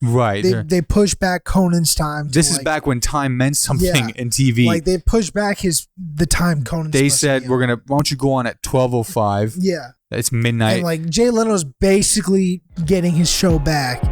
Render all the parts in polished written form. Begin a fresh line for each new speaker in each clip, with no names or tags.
Right.
They pushed back Conan's time.
This is back when time meant something in TV.
Like they pushed back the time Conan.
They said why don't you go on at 12:05?
Yeah.
It's midnight.
And like Jay Leno's basically getting his show back.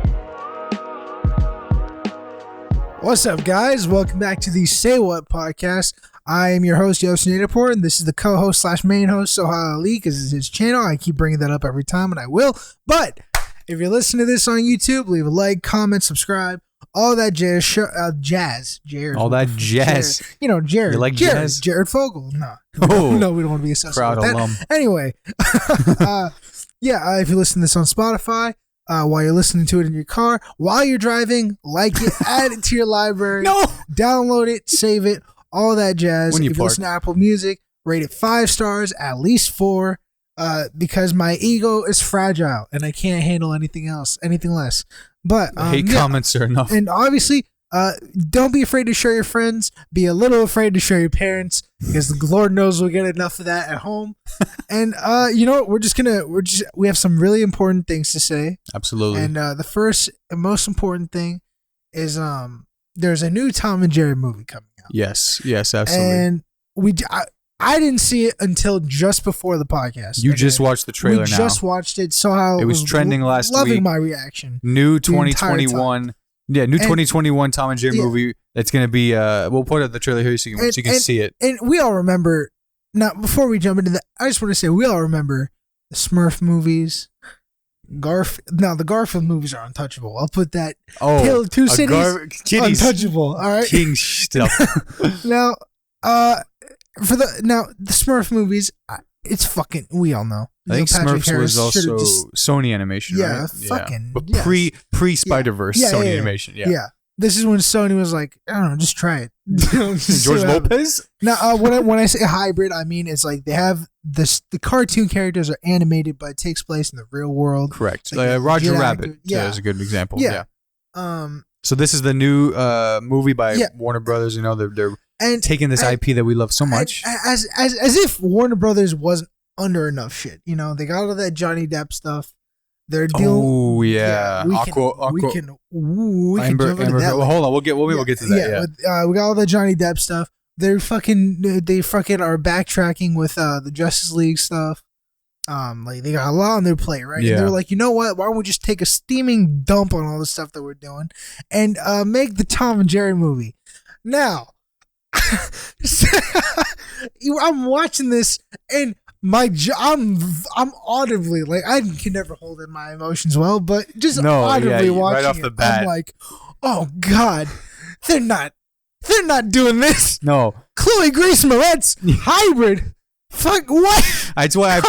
What's up, guys? Welcome back to the Say What podcast. I am your host, Yousuf Naderpoor, and this is the co-host / main host, Sohile Ali, because it's his channel. I keep bringing that up every time, and I will. But if you're listening to this on YouTube, leave a like, comment, subscribe, all that jazz. Jared.
All that jazz.
Jared. You know, Jared.
You like jazz?
Jared Fogle. No.
Oh.
No, we don't want to be associated
Proud
with that.
alum.
Anyway. If you listen to this on Spotify, while you're listening to it in your car, while you're driving, like it, add it to your library.
No.
Download it, save it, all that jazz.
When you
if you listen to Apple Music, rate it 5 stars, at least 4, because my ego is fragile and I can't handle anything less. But
hate comments are enough.
And obviously, don't be afraid to show your friends. Be a little afraid to show your parents, because the Lord knows we'll get enough of that at home. And you know what? We have some really important things to say.
Absolutely.
And the first and most important thing is there's a new Tom and Jerry movie coming out.
Yes, absolutely.
And I didn't see it until just before the podcast.
You just watched the trailer now.
We just watched it. Saw how
it was trending last week.
Loving my reaction.
New 2021. Yeah, new 2021 Tom and Jerry movie. It's going to be, we'll put up the trailer here so you can see it.
And we all remember, now before we jump into that, I just want to say we all remember the Smurf movies. The Garfield movies are untouchable. I'll put that. Tale of Two Cities, untouchable. All right.
King stuff.
Now, the Smurf movies, it's fucking, we all know.
I think Smurfs was also Sony Animation, right? But pre Spider-Verse Sony Animation, yeah.
This is when Sony was like, I don't know, just try it.
George Lopez?
Now, when I say hybrid, I mean it's like they have the cartoon characters are animated, but it takes place in the real world.
Correct. Like Roger Rabbit is a good example. Yeah. So this is the new movie by Warner Brothers. You know, they're taking this IP that we love so much.
As if Warner Brothers wasn't under enough shit. You know, they got all that Johnny Depp stuff. They're dealing.
Oh yeah,
we can jump into that.
Well, hold on, we'll get to that. Yeah,
we got all the Johnny Depp stuff. They fucking are backtracking with the Justice League stuff. Like they got a lot on their plate, right?
Yeah.
And they're like, you know what? Why don't we just take a steaming dump on all the stuff that we're doing and make the Tom and Jerry movie? Now, I'm watching this and I'm audibly, like, I can never hold in my emotions well, but just audibly watching
right off the bat.
I'm like, oh God, they're not doing this.
No,
Chloe Grace Moretz hybrid. Fuck what?
That's why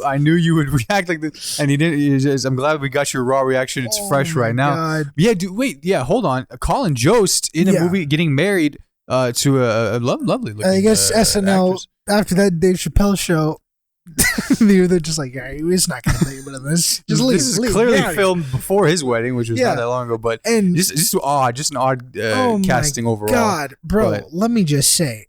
I knew you would react like this, and you didn't. I'm glad we got your raw reaction. It's fresh right now.
God.
Yeah, dude. Wait, yeah. Hold on. Colin Jost in a movie getting married to a lovely looking.
I guess SNL
actress.
After that Dave Chappelle show, they're just like, yeah, it's not going to think about this. Just leave.
This is clearly filmed before his wedding, which was not that long ago. But just an odd casting overall.
God, bro, let me just say,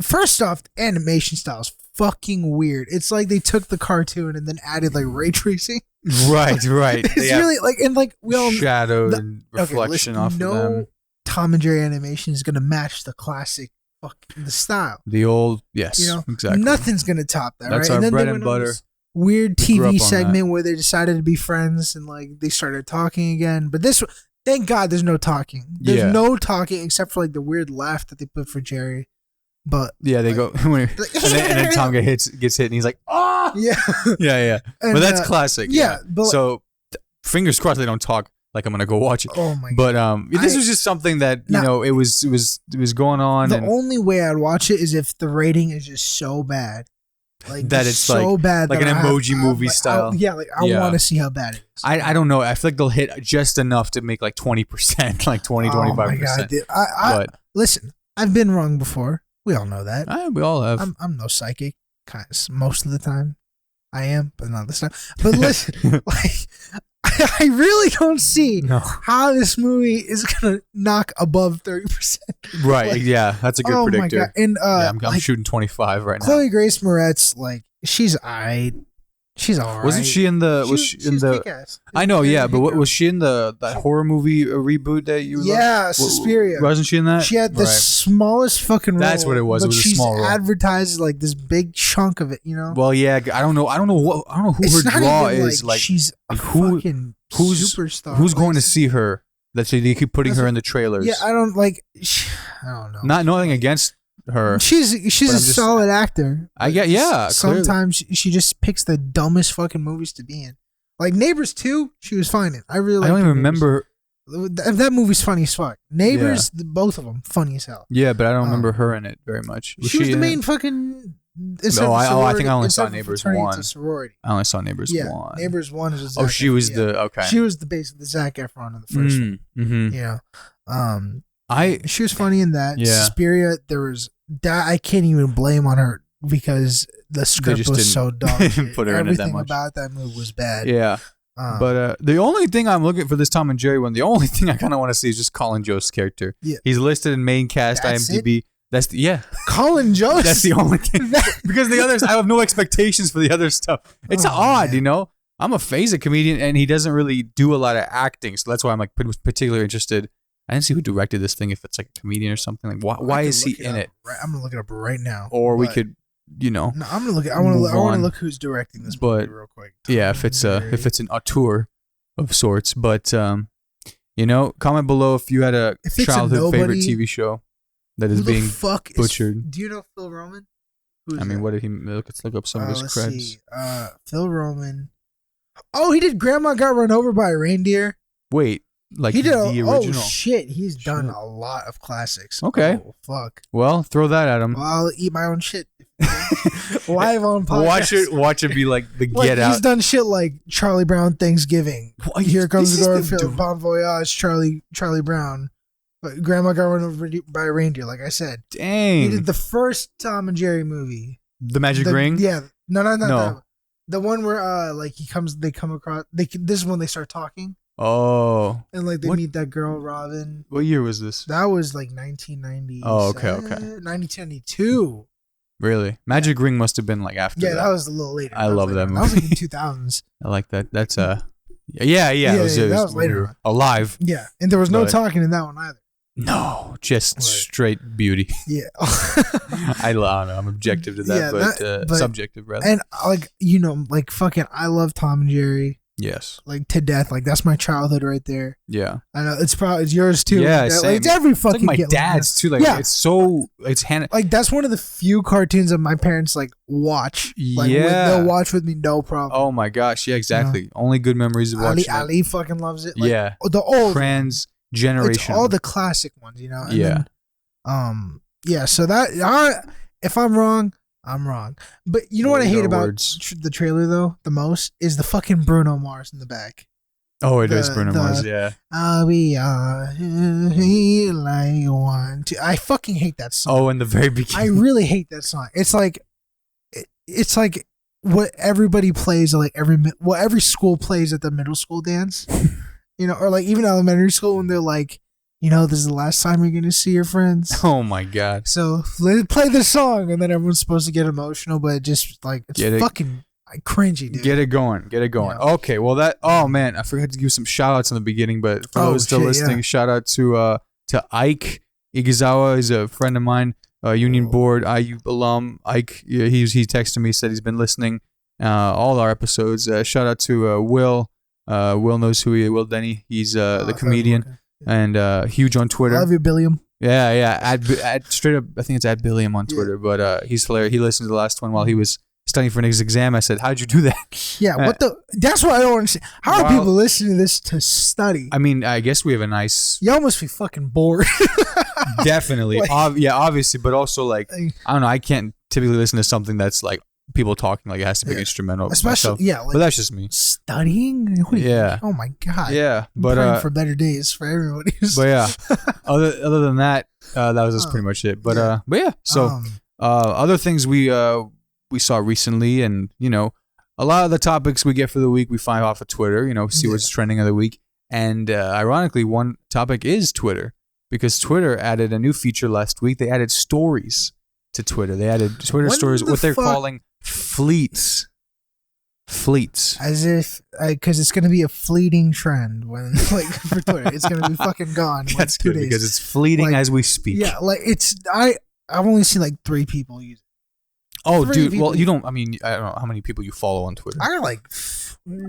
first off, the animation style is fucking weird. It's like they took the cartoon and then added like ray tracing.
Right.
It's really like, and like we all
shadow and reflection off of them.
Tom and Jerry animation is going to match the classic. The style,
the old, yes,
you know,
exactly.
Nothing's gonna top that.
That's
right?
our
and then
bread and butter.
Weird TV segment where they decided to be friends and like they started talking again. But this, thank God, there's no talking. There's no talking except for like the weird laugh that they put for Jerry. But
they go and then Tom gets hit and he's like, oh yeah. And, but that's classic. Yeah. But so fingers crossed they don't talk. Like I'm gonna go watch it.
Oh my God!
But this was just something that it was going on.
The only way I'd watch it is if the rating is just so bad, like that it's so bad,
like an emoji movie style.
I want to see how bad it is.
I don't know. I feel like they'll hit just enough to make like 20%, like 25%.
But listen, I've been wrong before. We all know that.
We all have.
I'm no psychic. Most of the time, I am, but not this time. But listen, like. I really don't see how this movie is gonna knock above 30%.
Right? Like, yeah, that's a good predictor.
My God. And
I'm shooting 25 right now.
Chloe Grace Moretz, like she's aight. She's alright.
Wasn't she in the? Was she in the?
Kick-ass.
I know, yeah, but was she in that horror movie reboot that you?
Yeah, Suspiria.
Wasn't she in that?
She had the smallest fucking role.
That's what it was. It was a small role.
She's advertised like this big chunk of it, you know.
Well, yeah, I don't know who her draw is. Like
she's a fucking superstar.
Who's going to see her? That they keep putting her in the trailers.
Yeah, I don't know.
Not nothing against her.
She's a solid actor.
I get, yeah.
Sometimes she just picks the dumbest fucking movies to be in. Like Neighbors 2, she was fine in. I don't even
remember.
That movie's funny as fuck. Neighbors, both of them, funny as hell.
Yeah, but I don't remember her in it very much.
She was the main fucking.
I think I only saw Neighbors 1. I only saw Neighbors 1.
Yeah, Neighbors 1 is.
She was okay.
She was the Zac Efron in the first one.
Mm-hmm.
Yeah. She was funny in that.
Yeah.
Suspiria, there was that. I can't even blame on her because the script was so dog shit.
Put her in it that much.
Everything about that movie was bad.
Yeah. But the only thing I'm looking for this Tom and Jerry one, the only thing I kind of want to see is just Colin Jost's character.
Yeah.
He's listed in main cast IMDb.
It?
That's
Colin Jost.
That's the only thing. Because the others, I have no expectations for the other stuff. It's odd, man. You know. I'm a comedian, and he doesn't really do a lot of acting, so that's why I'm like particularly interested. I didn't see who directed this thing. If it's like a comedian or something, like why is he in it?
I'm gonna look it up right now.
Or we could, No,
I'm gonna look. I want to look who's directing this movie real quick.
Yeah, if it's an auteur of sorts. But comment below if you had a childhood favorite TV show that is being butchered.
Do you know Phil Roman?
What did he? Let's look up some of his credits.
Phil Roman. Oh, he did Grandma Got Run Over by a Reindeer.
Wait, like
he did
the original?
Oh shit, he's done a lot of classics.
Okay.
Oh, fuck.
Well, throw that at him.
Well, I'll eat my own shit. Live on podcast.
Watch it be like the Get Out.
He's done shit like Charlie Brown Thanksgiving. Here Comes the Garfield, Bon Voyage, Charlie Brown. But Grandma Got Run Over by a Reindeer, like I said.
Dang.
He did the first Tom and Jerry movie.
The Magic Ring?
Yeah. No. The one where they come across this is when they start talking.
Oh.
And like they meet that girl Robin.
What year was this?
That was like 1990.
Oh, okay.
1992.
Really? Magic Ring must have been like after that.
Yeah, that was a little later.
I love that movie.
That was like in 2000s.
I like that. That's yeah. It was later. Alive.
Yeah, and there was no talking in that one either.
No, just straight beauty.
Yeah.
I don't know. I'm objective to that, but subjective rather.
And fucking, I love Tom and Jerry.
Yes.
Like to death. Like that's my childhood right there.
Yeah.
I know it's yours too.
Yeah,
like, it's every fucking.
It's like my dad's too. Like it's Hannah.
Like that's one of the few cartoons that my parents like watch. Like, they'll watch with me, no problem.
Oh my gosh! Yeah, exactly. Only good memories of watching.
Ali fucking loves it.
Like,
the old
generation.
It's all the classic ones, And
then,
so that if I'm wrong, I'm wrong. But you know what I hate about the trailer though the most is the fucking Bruno Mars in the back.
Oh, it is Bruno Mars. Yeah.
We are like one, two. I fucking hate that song.
Oh, in the very beginning.
I really hate that song. It's like what everybody plays like every school plays at the middle school dance. Or like even elementary school when they're like, this is the last time you're going to see your friends.
Oh my God.
So let's play this song and then everyone's supposed to get emotional, but it just like, it's fucking cringy, dude.
Get it going. Yeah. Okay. Well oh man, I forgot to give some shout outs in the beginning, but for those still listening, shout out to Ike Igazawa. He's a friend of mine, Union Board, IU alum. Ike, he texted me, said he's been listening, all our episodes. Shout out to Will. Will knows who he is. Will Denny. He's the comedian and huge on Twitter.
Love you, Billiam.
Yeah. At straight up, I think it's at Billiam on Twitter. But he's hilarious. He listened to the last one while he was studying for his exam. I said, "How'd you do that?"
Yeah. That's what I don't understand. How are people listening to this to study?
I mean, I guess we have a nice.
Y'all must be fucking bored.
Definitely. Obviously, but also like I don't know. I can't typically listen to something that's like. People talking like it has to be instrumental,
especially
but that's just me
studying. Oh my God,
but
praying for better days for everybody.
But other than that, that was just pretty much it. But yeah. So other things we saw recently, and a lot of the topics we get for the week we find off of Twitter. See what's trending of the week, and ironically, one topic is Twitter because Twitter added a new feature last week. They added stories to Twitter. They added Twitter stories, what they're calling fleets. fleets.
As if, because it's going to be a fleeting trend when, like, for Twitter, it's going to be fucking gone. In
That's
2
good
days.
because it's fleeting as we speak.
Yeah, like I've only seen like 3 people use it.
Oh, dude. Well, you don't. I mean, I don't know how many people you follow on Twitter.
I got like.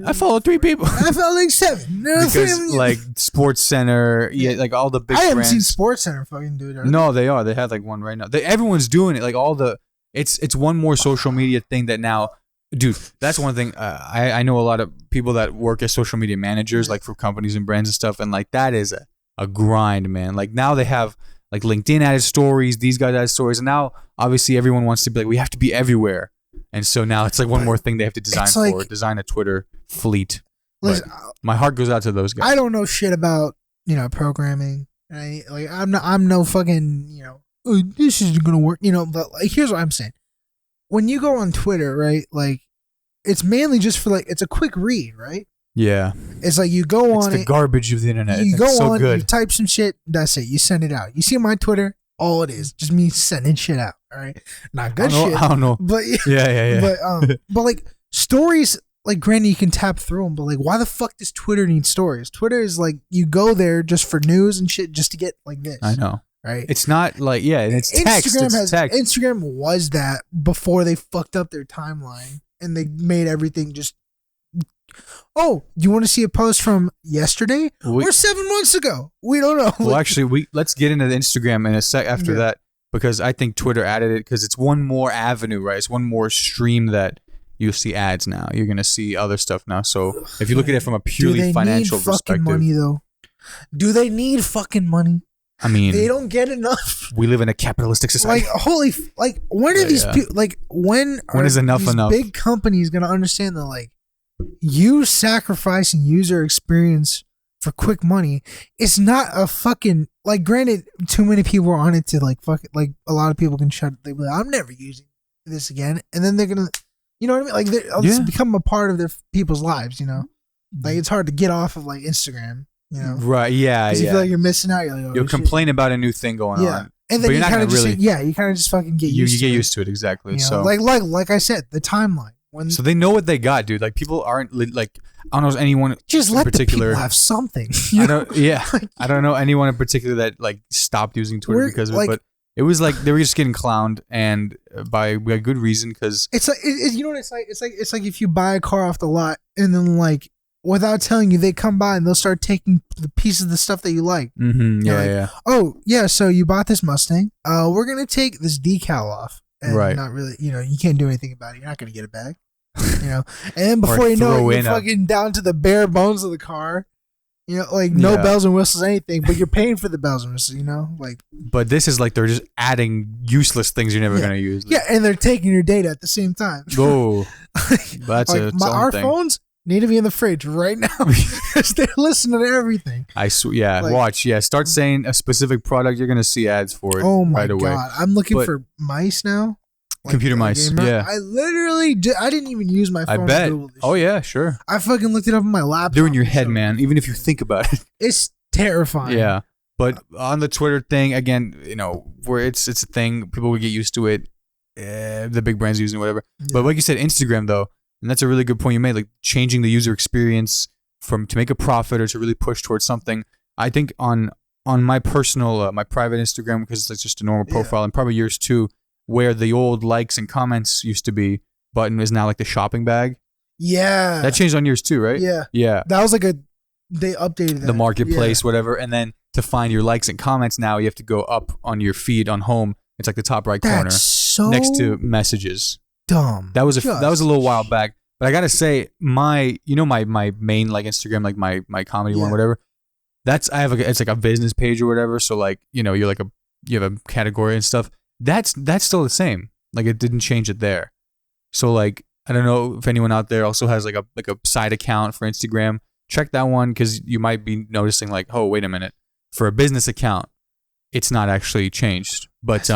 I follow 3 people.
I follow like 7.
Because like Sports Center, like all the big.
I haven't
brands.
seen Sports Center fucking do it.
No, they are. They had like one right now. Everyone's doing it. Like all the. It's one more social media thing that now, dude. That's one thing. I know a lot of people that work as social media managers, like for companies and brands and stuff, and like that is a grind, man. Like now they have. Like LinkedIn added stories, these guys added stories, and now obviously everyone wants to be like, we have to be everywhere, and so now it's like one more thing they have to design a Twitter fleet. Listen, my heart goes out to those guys.
I don't know shit about programming, right? Like I'm no fucking oh, this is gonna work, But like, here's what I'm saying: when you go on Twitter, right? Like it's mainly just for like it's a quick read, right?
Yeah,
it's like you go on.
It's the garbage of the internet.
You go
so
on,
good.
you type some shit. That's it. You send it out. You see my Twitter. All it is, just me sending shit out. All right, not good shit.
I don't know.
But
yeah.
But like stories, like granted you can tap through them, but like why the fuck does Twitter need stories? Twitter is like you go there just for news and shit, just to get like this.
I know.
Right?
It's not like it's text.
Instagram was that before they fucked up their timeline and they made everything just. Oh, you want to see a post from yesterday or 7 months ago? We don't know.
Well, actually, let's get into the Instagram in a sec after that because I think Twitter added it because it's one more avenue, right? It's one more stream that you'll see ads now. You're gonna see other stuff now. So if you look at it from a purely financial perspective,
money though. Do they need fucking money?
I mean,
they don't get enough.
We live in a capitalistic society.
When are these people? Like when
is enough?
Big companies gonna understand that like. You sacrificing user experience for quick money. It's not a fucking like. Granted, too many people are on it to like fuck it. Like a lot of people can shut. They be like, I'm never using this again, and then they're gonna, you know what I mean? Like it's become a part of their people's lives. Like it's hard to get off of like Instagram.
Right? Yeah.
Because you feel like you're missing out. You're like, oh,
you'll complain about a new thing going on.
And then you kind of just you kind of just fucking get used.
You get used to it exactly. So
like I said, the timeline.
So they know what they got, dude. Like people aren't like I don't know anyone
just
in
let
particular
the people have something.
I don't know anyone in particular that like stopped using Twitter because of it, but it was like they were just getting clowned and by a good reason because
it's like you know what it's like. It's like if you buy a car off the lot and then like without telling you they come by and they'll start taking the pieces of the stuff that you like.
Mm-hmm. Yeah.
Oh yeah, so you bought this Mustang. We're gonna take this decal off. And not really, you can't do anything about it. You're not going to get it back, And then before you know it, you're fucking down to the bare bones of the car, like no bells and whistles, anything, but you're paying for the bells and whistles, like.
But this is like they're just adding useless things you're never going to use.
Yeah, and they're taking your data at the same time.
Oh, that's
our phones need to be in the fridge right now because they're listening to everything.
I swear, watch, start saying a specific product, you're gonna see ads for it.
Oh my
right away.
God, I'm looking for mice now.
Computer mice, yeah.
I literally I didn't even use my phone.
I bet.
To Google this
oh yeah, sure.
I fucking looked it up on my laptop.
They're in your head, man. Even if you think about it,
it's terrifying.
Yeah, but on the Twitter thing again, where it's a thing, people will get used to it. The big brands using it, whatever. Yeah. But like you said, Instagram though. And that's a really good point you made, like changing the user experience to make a profit or to really push towards something. I think on my personal, my private Instagram, because it's just a normal profile, and probably yours too, where the old likes and comments used to be button is now like the shopping bag.
Yeah.
That changed on yours too, right?
Yeah.
Yeah.
That was like they updated that.
The marketplace, whatever. And then to find your likes and comments now, you have to go up on your feed on home. It's like the top right corner next to messages.
Dumb.
That was a little while back, but I gotta say my main like Instagram, like my comedy one, whatever. It's like a business page or whatever. So like you have a category and stuff. That's still the same. Like it didn't change it there. So like I don't know if anyone out there also has like a side account for Instagram. Check that one because you might be noticing like, oh wait a minute, for a business account, it's not actually changed, but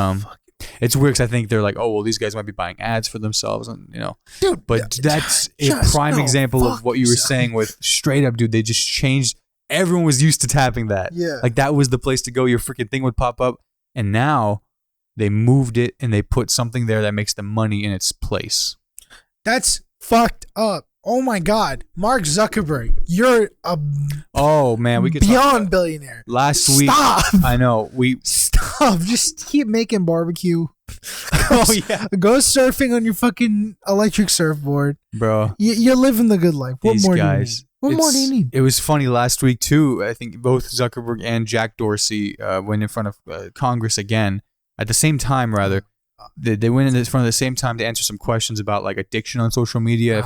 it's weird because I think they're like, oh, well, these guys might be buying ads for themselves, and
dude.
But that's a prime example of what you were saying with straight up, dude. They just changed. Everyone was used to tapping that.
Yeah.
Like that was the place to go. Your freaking thing would pop up, and now they moved it and they put something there that makes the money in its place.
That's fucked up. Oh my God, Mark Zuckerberg, you're a
we could
beyond billionaire.
Last week,
Stop.
I know
Stop. Just keep making barbecue.
Oh yeah,
go surfing on your fucking electric surfboard,
bro.
You're living the good life. What more do you need? What more do you need?
It was funny last week too. I think both Zuckerberg and Jack Dorsey went in front of Congress again at the same time. Rather, they went in front of the same time to answer some questions about like addiction on social media.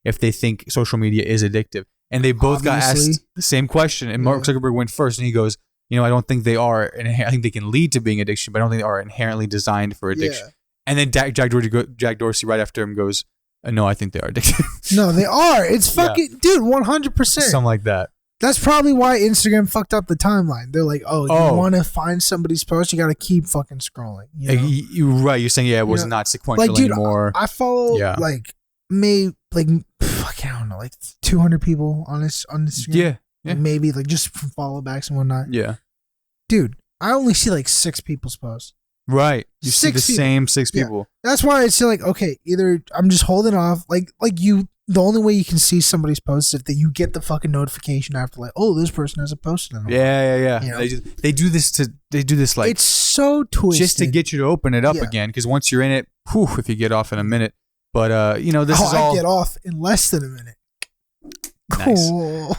If they think social media is addictive, and they both got asked the same question, and Mark Zuckerberg went first, and he goes, I don't think they are, and I think they can lead to being addiction, but I don't think they are inherently designed for addiction. Yeah. And then Jack Dorsey right after him goes, no, I think they are addictive.
No, they are. It's fucking, dude, 100%.
Something like that.
That's probably why Instagram fucked up the timeline. They're like, you want to find somebody's post, you got to keep fucking scrolling.
You're right. You're saying, it was not sequential anymore.
I follow, I don't know, like 200 people on Instagram. Yeah. Maybe like just from follow backs and whatnot.
Yeah.
Dude, I only see like 6 people's posts.
Right. You see the same 6 people.
That's why it's like, okay, either I'm just holding off, the only way you can see somebody's posts is if you get the fucking notification after, like, oh, this person has a post in them.
Yeah. They do this like,
it's so twisted.
Just to get you to open it up again, because once you're in it, if you get off in a minute. But, this is all.
I get off in less than a minute.
Nice.
Cool.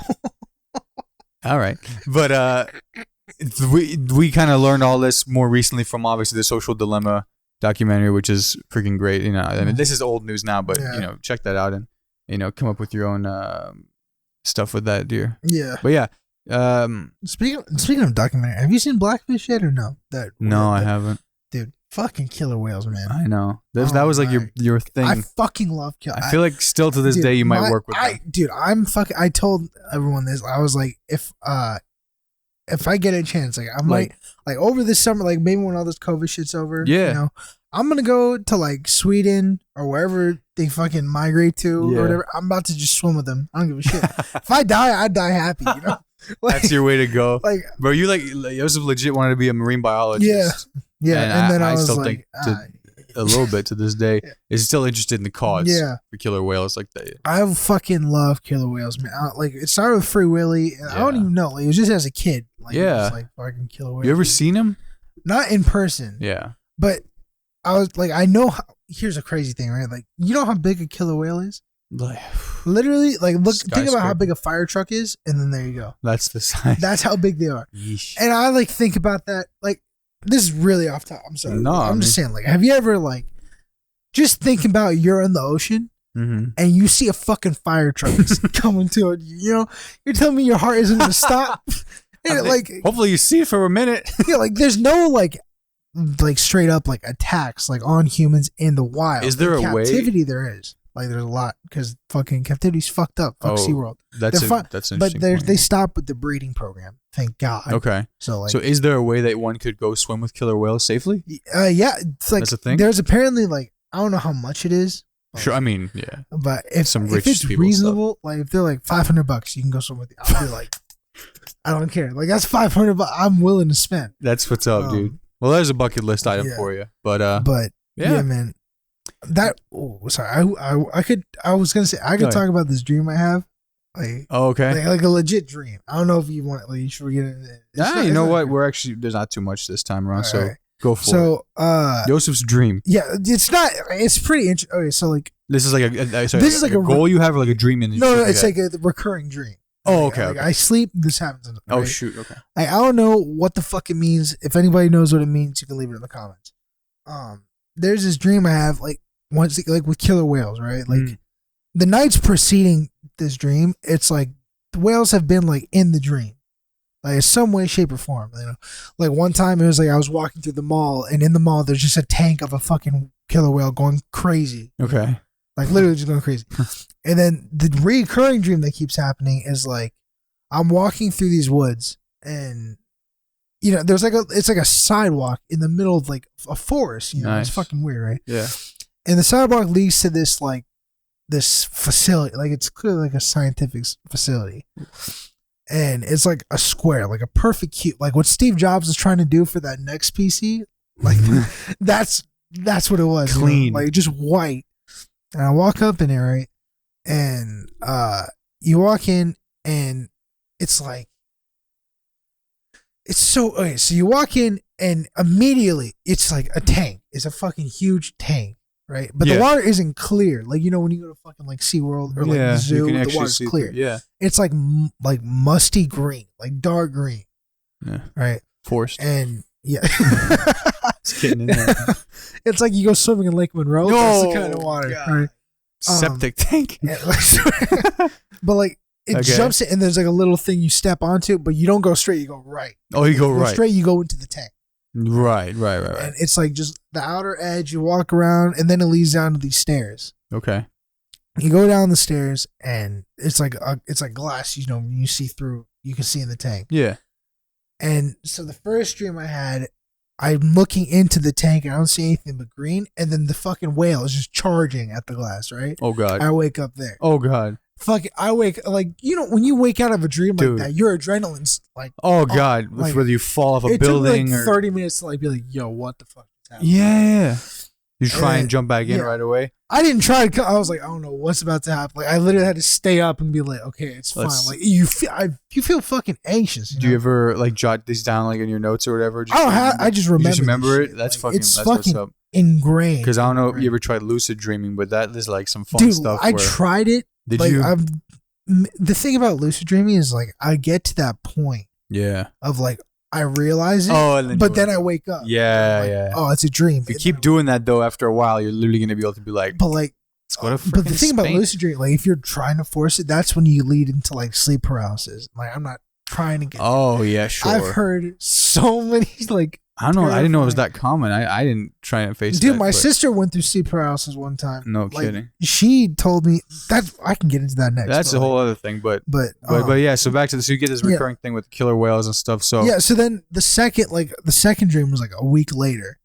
All right. But we kind of learned all this more recently from obviously the Social Dilemma documentary, which is freaking great. I mean, this is old news now, but check that out and come up with your own stuff with that, dear.
Yeah.
But yeah.
Speaking of documentary, have you seen Blackfish yet or no?
I haven't.
Dude, fucking killer whales, man.
I know. That was like your thing.
I fucking love killer.
I feel like still to this day you might work with them.
Dude, I told everyone this. I was like, if I get a chance, like I might like over this summer, like maybe when all this COVID shit's over, I'm gonna go to like Sweden or wherever they fucking migrate to or whatever. I'm about to just swim with them. I don't give a shit. If I die, I die happy,
That's your way to go.
Like,
bro, you Yousuf legit wanted to be a marine biologist.
Yeah. And then I was
still
like,
think a little bit to this day is still interested in the cause for killer whales like that.
I fucking love killer whales, man. It started with Free Willy, and I don't even know. Like, it was just as a kid. Like, it was like fucking killer whales.
You ever seen him?
Not in person.
Yeah.
But I was like, I know. Here's a crazy thing, right? Like, you know how big a killer whale is? Literally, like, think about how big a fire truck is, and then there you go.
That's the size.
That's how big they are.
Yeesh.
And I like think about that. Like, this is really off top. I'm sorry.
No,
I'm just saying. Like, have you ever just think about you're in the ocean and you see a fucking fire truck coming toward you? You're telling me your heart isn't gonna stop. And
hopefully you see it for a minute.
There's no straight up attacks on humans in the wild.
Is there a way?
Captivity there is. There's a lot because fucking captivity's fucked up. Fuck SeaWorld.
That's interesting.
But they stopped with the breeding program. Thank God.
Okay.
So
is there a way that one could go swim with killer whales safely?
Yeah. It's
that's a thing.
There's apparently I don't know how much it is.
Sure. I mean, yeah.
But if it's reasonable, if they're $500, you can go swim with it. I'll be I don't care. That's $500 I'm willing to spend.
That's what's up, dude. Well, there's a bucket list item for you. But
yeah, man. Sorry. I was gonna say I could talk about this dream I have.
Okay.
Like a legit dream. I don't know if you want. You should get into it.
You know what? We're actually there's not too much this time around, so go for it.
So,
Yousuf's dream.
Yeah, it's not. It's pretty interesting. Okay, so
this is like a goal you have, or like a dream in the
No, it's like a recurring dream.
Oh, okay.
I sleep. This happens. Right?
Oh shoot. Okay.
I don't know what the fuck it means. If anybody knows what it means, you can leave it in the comments. There's this dream I have once with killer whales, right? The nights preceding this dream, it's the whales have been in the dream, in some way, shape, or form. One time it was I was walking through the mall, and in the mall there's just a tank of a fucking killer whale going crazy.
Okay.
Literally just going crazy. And then the recurring dream that keeps happening is I'm walking through these woods, and there's it's a sidewalk in the middle of a forest.
Nice.
It's fucking weird, right?
Yeah.
And the sidewalk leads to this this facility. It's clearly a scientific facility. And it's a square, a perfect cube, what Steve Jobs was trying to do for that next PC. That's what it was.
Clean.
Just white. And I walk up in there, right? and you walk in, and it's like it's so okay. So you walk in, and immediately it's like a tank. It's a fucking huge tank, right? But the water isn't clear. Like, you know, when you go to fucking like SeaWorld or like the zoo, the water's clear.
Yeah,
it's like musty green, like dark green.
Yeah,
right.
Forced.
And yeah,
it's getting in there.
It's like you go swimming in Lake Monroe. That's the kind of water, right?
Septic tank.
But like it jumps in, and there's like a little thing you step onto, but you don't go straight. You go right.
Oh, you go right.
Straight. You go into the tank.
Right.
And it's like just the outer edge. You walk around, and then it leads down to these stairs.
Okay.
You go down the stairs, and it's like glass. You know, you see through. You can see in the tank.
Yeah. And
so the first dream I had, I'm looking into the tank, and I don't see anything but green, and then the fucking whale is just charging at the glass, right?
Oh, God.
I wake up there.
Oh, God.
Fuck it. I wake, like, you know, when you wake out of a dream like that, your adrenaline's like,
oh, God. Like, whether you fall off a building
took me like 30 minutes to like be like, yo, what the fuck is happening?
Yeah. You try and jump back in right away?
I didn't try to. I was like, I don't know what's about to happen. Like, I literally had to stay up and be like, okay, it's fine. Like, you feel fucking anxious.
Do you ever like jot these down like in your notes or whatever?
I just remember.
You just remember it? That's like, that's
fucking
what's up.
Ingrained.
Because I don't know if you ever tried lucid dreaming, but that is like some fun stuff.
I tried it.
Did
like,
you?
The thing about lucid dreaming is like I get to that point.
Yeah. Of
like, I realize it, but then I wake up.
Yeah.
Oh, it's a dream.
If you keep doing that though, after a while, you're literally gonna be able to be like,
but like,
but
the thing about lucid dreaming, like if you're trying to force it, that's when you lead into like sleep paralysis. Like, I'm not trying to get.
Oh yeah, sure.
I've heard so many like.
I don't know. I didn't know it was that common. I didn't try and face.
Dude, my sister went through sleep paralysis one time.
No kidding.
She told me that I can get into that next.
That's a whole other thing, but yeah. So back to this, so you get this recurring thing with killer whales and stuff. So
yeah. So then the second dream was like a week later,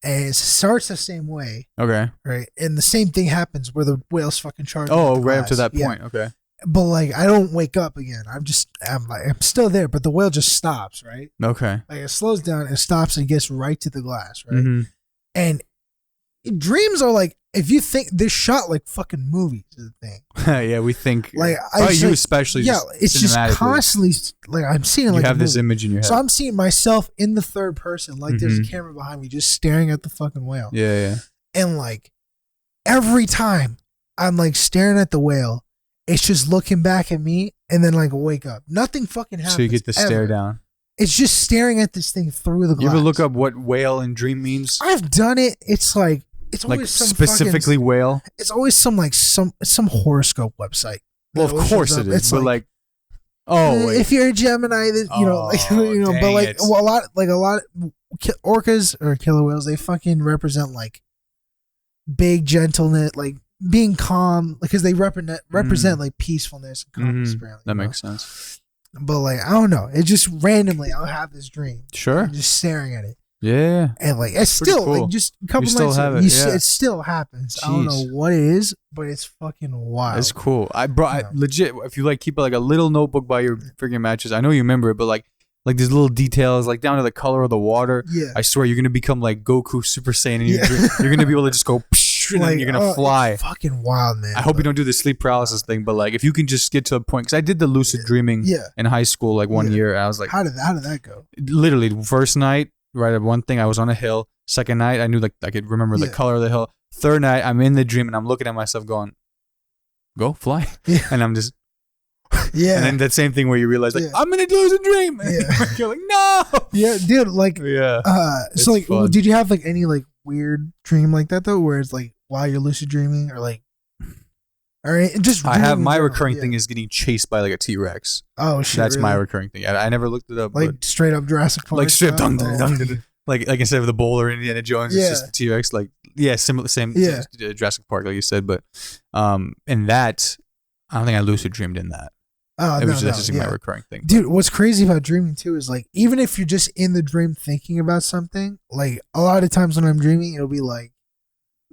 and it starts the same way.
Okay.
Right, and the same thing happens where the whales fucking charge.
Oh, right up to that point. Okay.
But like, I don't wake up again. I'm still there, but the whale just stops, right?
Okay.
Like, it slows down, it stops, and gets right to the glass, right? Mm-hmm. And dreams are like, if you think they're shot like fucking movies, is the thing.
Yeah, we think
like
you especially.
Yeah, it's just constantly like I'm seeing it like
you have this image in your head.
So I'm seeing myself in the third person, like there's a camera behind me, just staring at the fucking whale.
Yeah.
And like every time I'm like staring at the whale, it's just looking back at me, and then like wake up. Nothing fucking happens.
So you get the stare down.
It's just staring at this thing through the glass.
You ever look up what whale in dream means?
I've done it. It's like it's always like some
specifically
fucking,
whale.
It's always some like some horoscope website.
Well, of course it is. It's but like
if you're a Gemini, you know, like you know, but like a lot orcas or killer whales, they fucking represent like big gentleness, like being calm, because they represent like peacefulness and calmness. Apparently,
that makes sense.
But like, I don't know, it just randomly I'll have this dream.
Sure.
I'm just staring at it.
Yeah.
And like, it's still cool. Like just a couple nights ago, it still happens. Jeez. I don't know what it is, but it's fucking wild.
It's cool. I legit, if you like keep like a little notebook by your freaking matches, I know you remember it, but like these little details, like down to the color of the water.
Yeah.
I swear you're gonna become like Goku Super Saiyan, and you're gonna be able to just go. And like, you're gonna fly.
It's fucking wild, man.
I hope you don't do the sleep paralysis thing, but like if you can just get to a point, because I did the lucid dreaming in high school, like 1 year. And I was like,
how did that go?
Literally, first night, right at one thing, I was on a hill. Second night, I knew like I could remember the color of the hill. Third night, I'm in the dream and I'm looking at myself, going, "Go fly," and I'm just. Yeah, and then that same thing where you realize like I'm in a lucid dream. And you're like, no. Yeah, dude. Like,
so like, did you have like any like weird dream like that though, where it's like while you're lucid dreaming, or like, all right, just
I have my recurring thing is getting chased by like a T-Rex.
Oh shit,
that's my recurring thing. I never looked it up.
Like straight up Jurassic Park.
Like straight up like instead of the bull or Indiana Jones, it's just the T-Rex. Like same Jurassic Park, like you said, but in that I don't think I lucid dreamed in that.
Oh,
that's just my recurring thing.
Dude, what's crazy about dreaming too is like, even if you're just in the dream thinking about something, like a lot of times when I'm dreaming, it'll be like,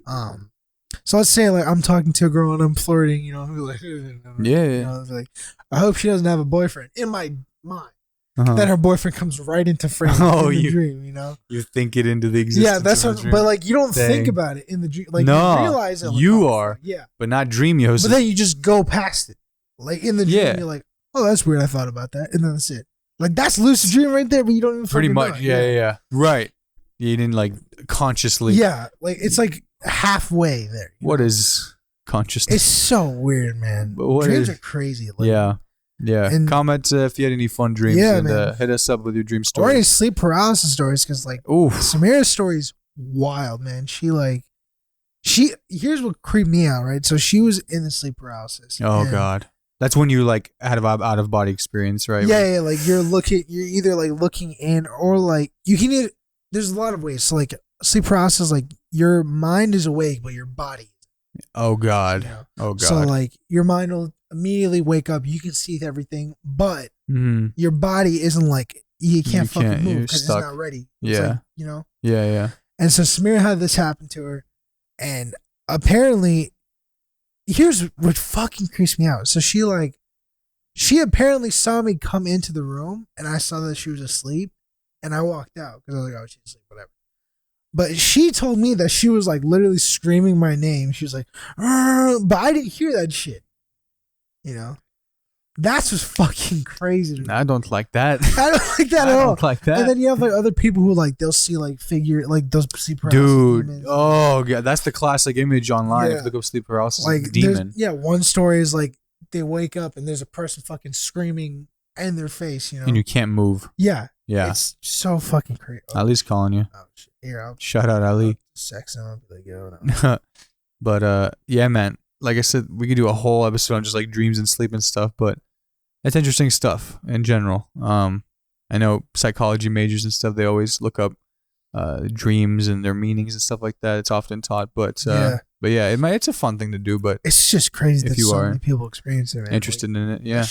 so let's say like I'm talking to a girl and I'm flirting, you know, like,
you know,
like, I hope she doesn't have a boyfriend in my mind. then her boyfriend comes right into frame in the dream, you know?
You think it into the existence.
Yeah, that's what, but like you don't think about it in the dream. Like
no,
you realize it. Like,
you are.
Yeah.
But not Dream Yousuf.
But then you just go past it. Like in the dream, you're like, oh, that's weird. I thought about that. And then that's it. Like that's lucid dream right there, but you don't even
pretty much.
know.
Yeah. Right. You didn't like consciously.
Yeah. Like it's like halfway there.
What is consciousness?
It's so weird, man. Dreams are crazy. Like,
yeah. And comment if you had any fun dreams and hit us up with your dream stories.
Or any sleep paralysis stories, because like Samira's story is wild, man. Here's what creeped me out, right? So she was in the sleep paralysis.
Oh God. That's when you like had an out of body experience, right?
Yeah, like you're either like looking in or like you can there's a lot of ways. So like sleep paralysis, like your mind is awake, but your body.
Oh God.
You know?
Oh God.
So like your mind will immediately wake up. You can see everything, but your body isn't like you can't fucking move because it's not ready.
Yeah.
Like, you know.
Yeah.
And so Samira had this happen to her, and apparently, here's what fucking creeps me out. So she apparently saw me come into the room, and I saw that she was asleep, and I walked out because I was like, oh, she's asleep, whatever. But she told me that she was like literally screaming my name. She was like, but I didn't hear that shit. You know? That's what's fucking crazy to me.
I don't like that.
I don't like that at all. I don't
like that.
And then you have like other people who like they'll see like those sleep paralysis.
Dude,
demons.
oh yeah, that's the classic image online. If you look up sleep paralysis,
like
demon.
Yeah, one story is like they wake up and there's a person fucking screaming in their face, you know,
and you can't move.
Yeah, it's so fucking crazy.
Ali's calling you.
Oh shit! Here, I'll
shout out Ali.
Sex him. I'll be like, yo, no.
But yeah, man. Like I said, we could do a whole episode on just like dreams and sleep and stuff, but it's interesting stuff in general. I know psychology majors and stuff, they always look up dreams and their meanings and stuff like that. It's often taught, but it's a fun thing to do. But
it's just crazy that so many people experience it. Man.
Interested in it, yeah.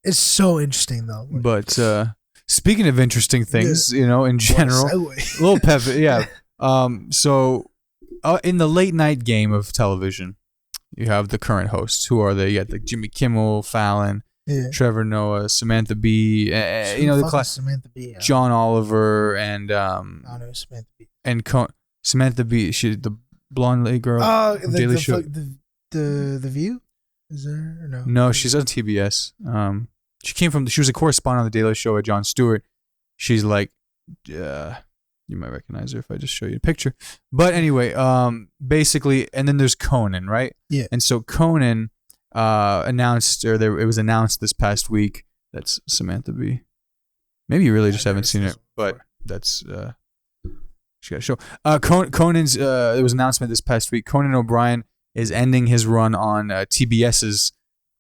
It's so interesting though.
Like, but speaking of interesting things, you know, in general, a little pep, yeah. So in the late night game of television, you have the current hosts. Who are they? You got like Jimmy Kimmel, Fallon, Trevor Noah, Samantha Bee, you know the class,
Samantha Bee,
John Oliver, and
I don't know Samantha Bee,
and Samantha Bee, she the blonde lady girl.
Oh, Daily Show. The View, is there or no?
No, she's on TBS. She was a correspondent on the Daily Show with Jon Stewart. She's like, you might recognize her if I just show you a picture. But anyway, basically, and then there's Conan, right?
Yeah.
And so Conan it was announced this past week. That's Samantha Bee. Maybe you really just haven't seen it, but that's she got a show. Conan's it was an announcement this past week. Conan O'Brien is ending his run on TBS's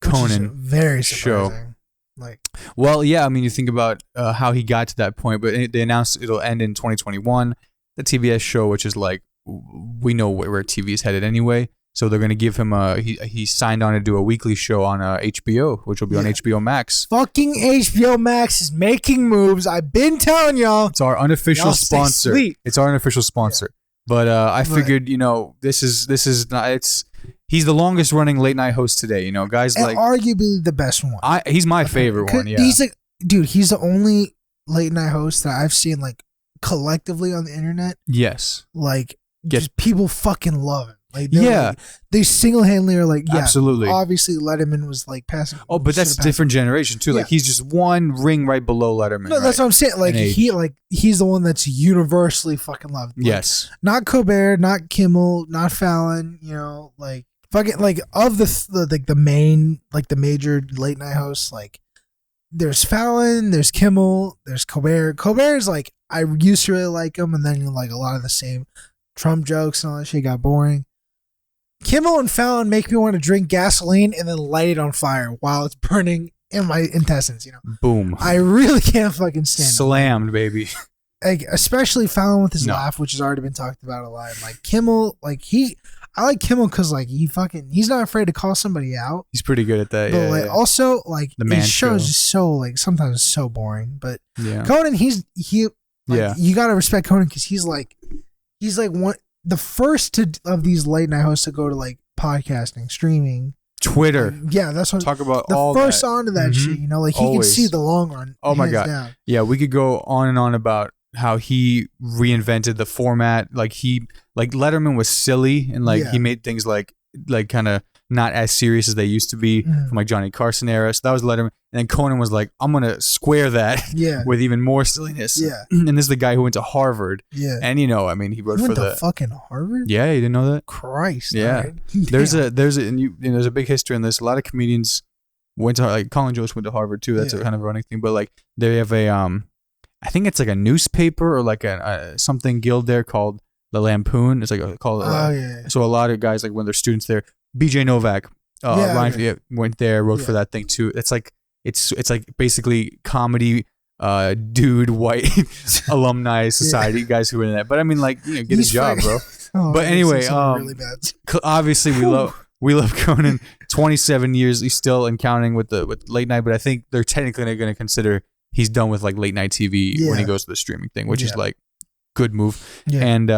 Conan
very
show.
Like,
well, yeah, I mean, you think about how he got to that point, but they announced it'll end in 2021. The TBS show, which is like, we know where TV is headed anyway, so they're going to give him he signed on to do a weekly show on HBO, which will be on HBO Max.
Fucking HBO Max is making moves. I've been telling y'all.
It's our unofficial sponsor. It's our unofficial sponsor. Yeah. But I figured, you know, this is not, he's the longest running late night host today, you know, guys,
and
like
arguably the best one.
He's my favorite one. Yeah.
He's like, dude, he's the only late night host that I've seen like collectively on the internet.
Yes.
Like just people fucking love him. Like they single-handedly are like,
absolutely.
Obviously Letterman was like passing.
Oh, but that's a different generation too. Like he's just one ring right below Letterman.
No, that's what I'm saying. Like he's the one that's universally fucking loved. Like,
yes.
Not Colbert, not Kimmel, not Fallon, you know, like fucking like of the major late night hosts, like there's Fallon, there's Kimmel, there's Colbert. Colbert's like I used to really like him, and then like a lot of the same Trump jokes and all that shit got boring. Kimmel and Fallon make me want to drink gasoline and then light it on fire while it's burning in my intestines, you know.
Boom.
I really can't fucking stand it.
Slammed, baby.
Like, especially Fallon with his laugh, which has already been talked about a lot. Like Kimmel, like I like Kimmel because like he's not afraid to call somebody out.
He's pretty good at that.
But
like
also like
the man
his show is just so like sometimes it's so boring. But Conan, you got to respect Conan because he's like the first of these late night hosts to go to like podcasting, streaming.
Twitter.
Yeah, that's what.
Talk about
the
all
first
that.
on to that shit. You know, like he
Always.
can see the long run.
Oh my God.
Down.
Yeah, we could go on and on about how he reinvented the format. Like Letterman was silly and he made things like kind of not as serious as they used to be from like Johnny Carson era. So that was Letterman. And then Conan was like, I'm going to square that with even more silliness.
Yeah.
And this is the guy who went to Harvard.
Yeah.
And he wrote
for
the
fucking Harvard?
Yeah, you didn't know that?
Christ.
Yeah.
Right.
There's a big history in this. A lot of comedians went to Colin Jost went to Harvard too. That's a kind of a running thing. But they have a I think it's like a newspaper or like a something guild there called the Lampoon. It's so a lot of guys when they're students there. BJ Novak, Ryan went there, wrote for that thing too. It's like basically comedy, dude, white alumni society guys who are in that. But I mean, get a job, bro. But anyway,
really bad.
Obviously we love Conan. 27 years he's still and counting with late night. But I think they're technically going to consider he's done with late night TV when he goes to the streaming thing, which is good move. Yeah. And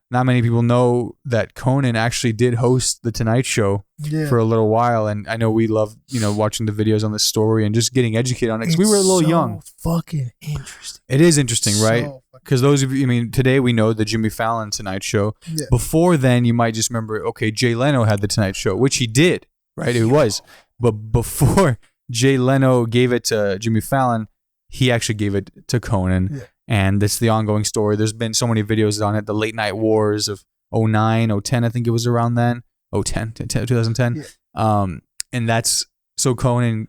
not many people know that Conan actually did host the Tonight Show for a little while, and I know we love watching the videos on this story and just getting educated on it because we were a little young.
Fucking interesting.
It is interesting, right? Because those of you, today we know the Jimmy Fallon Tonight Show. Yeah. Before then, you might just remember, okay, Jay Leno had the Tonight Show, which he did, right? It was, but before Jay Leno gave it to Jimmy Fallon, he actually gave it to Conan. Yeah. And that's the ongoing story. There's been so many videos on it. The late night wars of 09, 010, I think it was around then. 2010. Yeah. And that's so Conan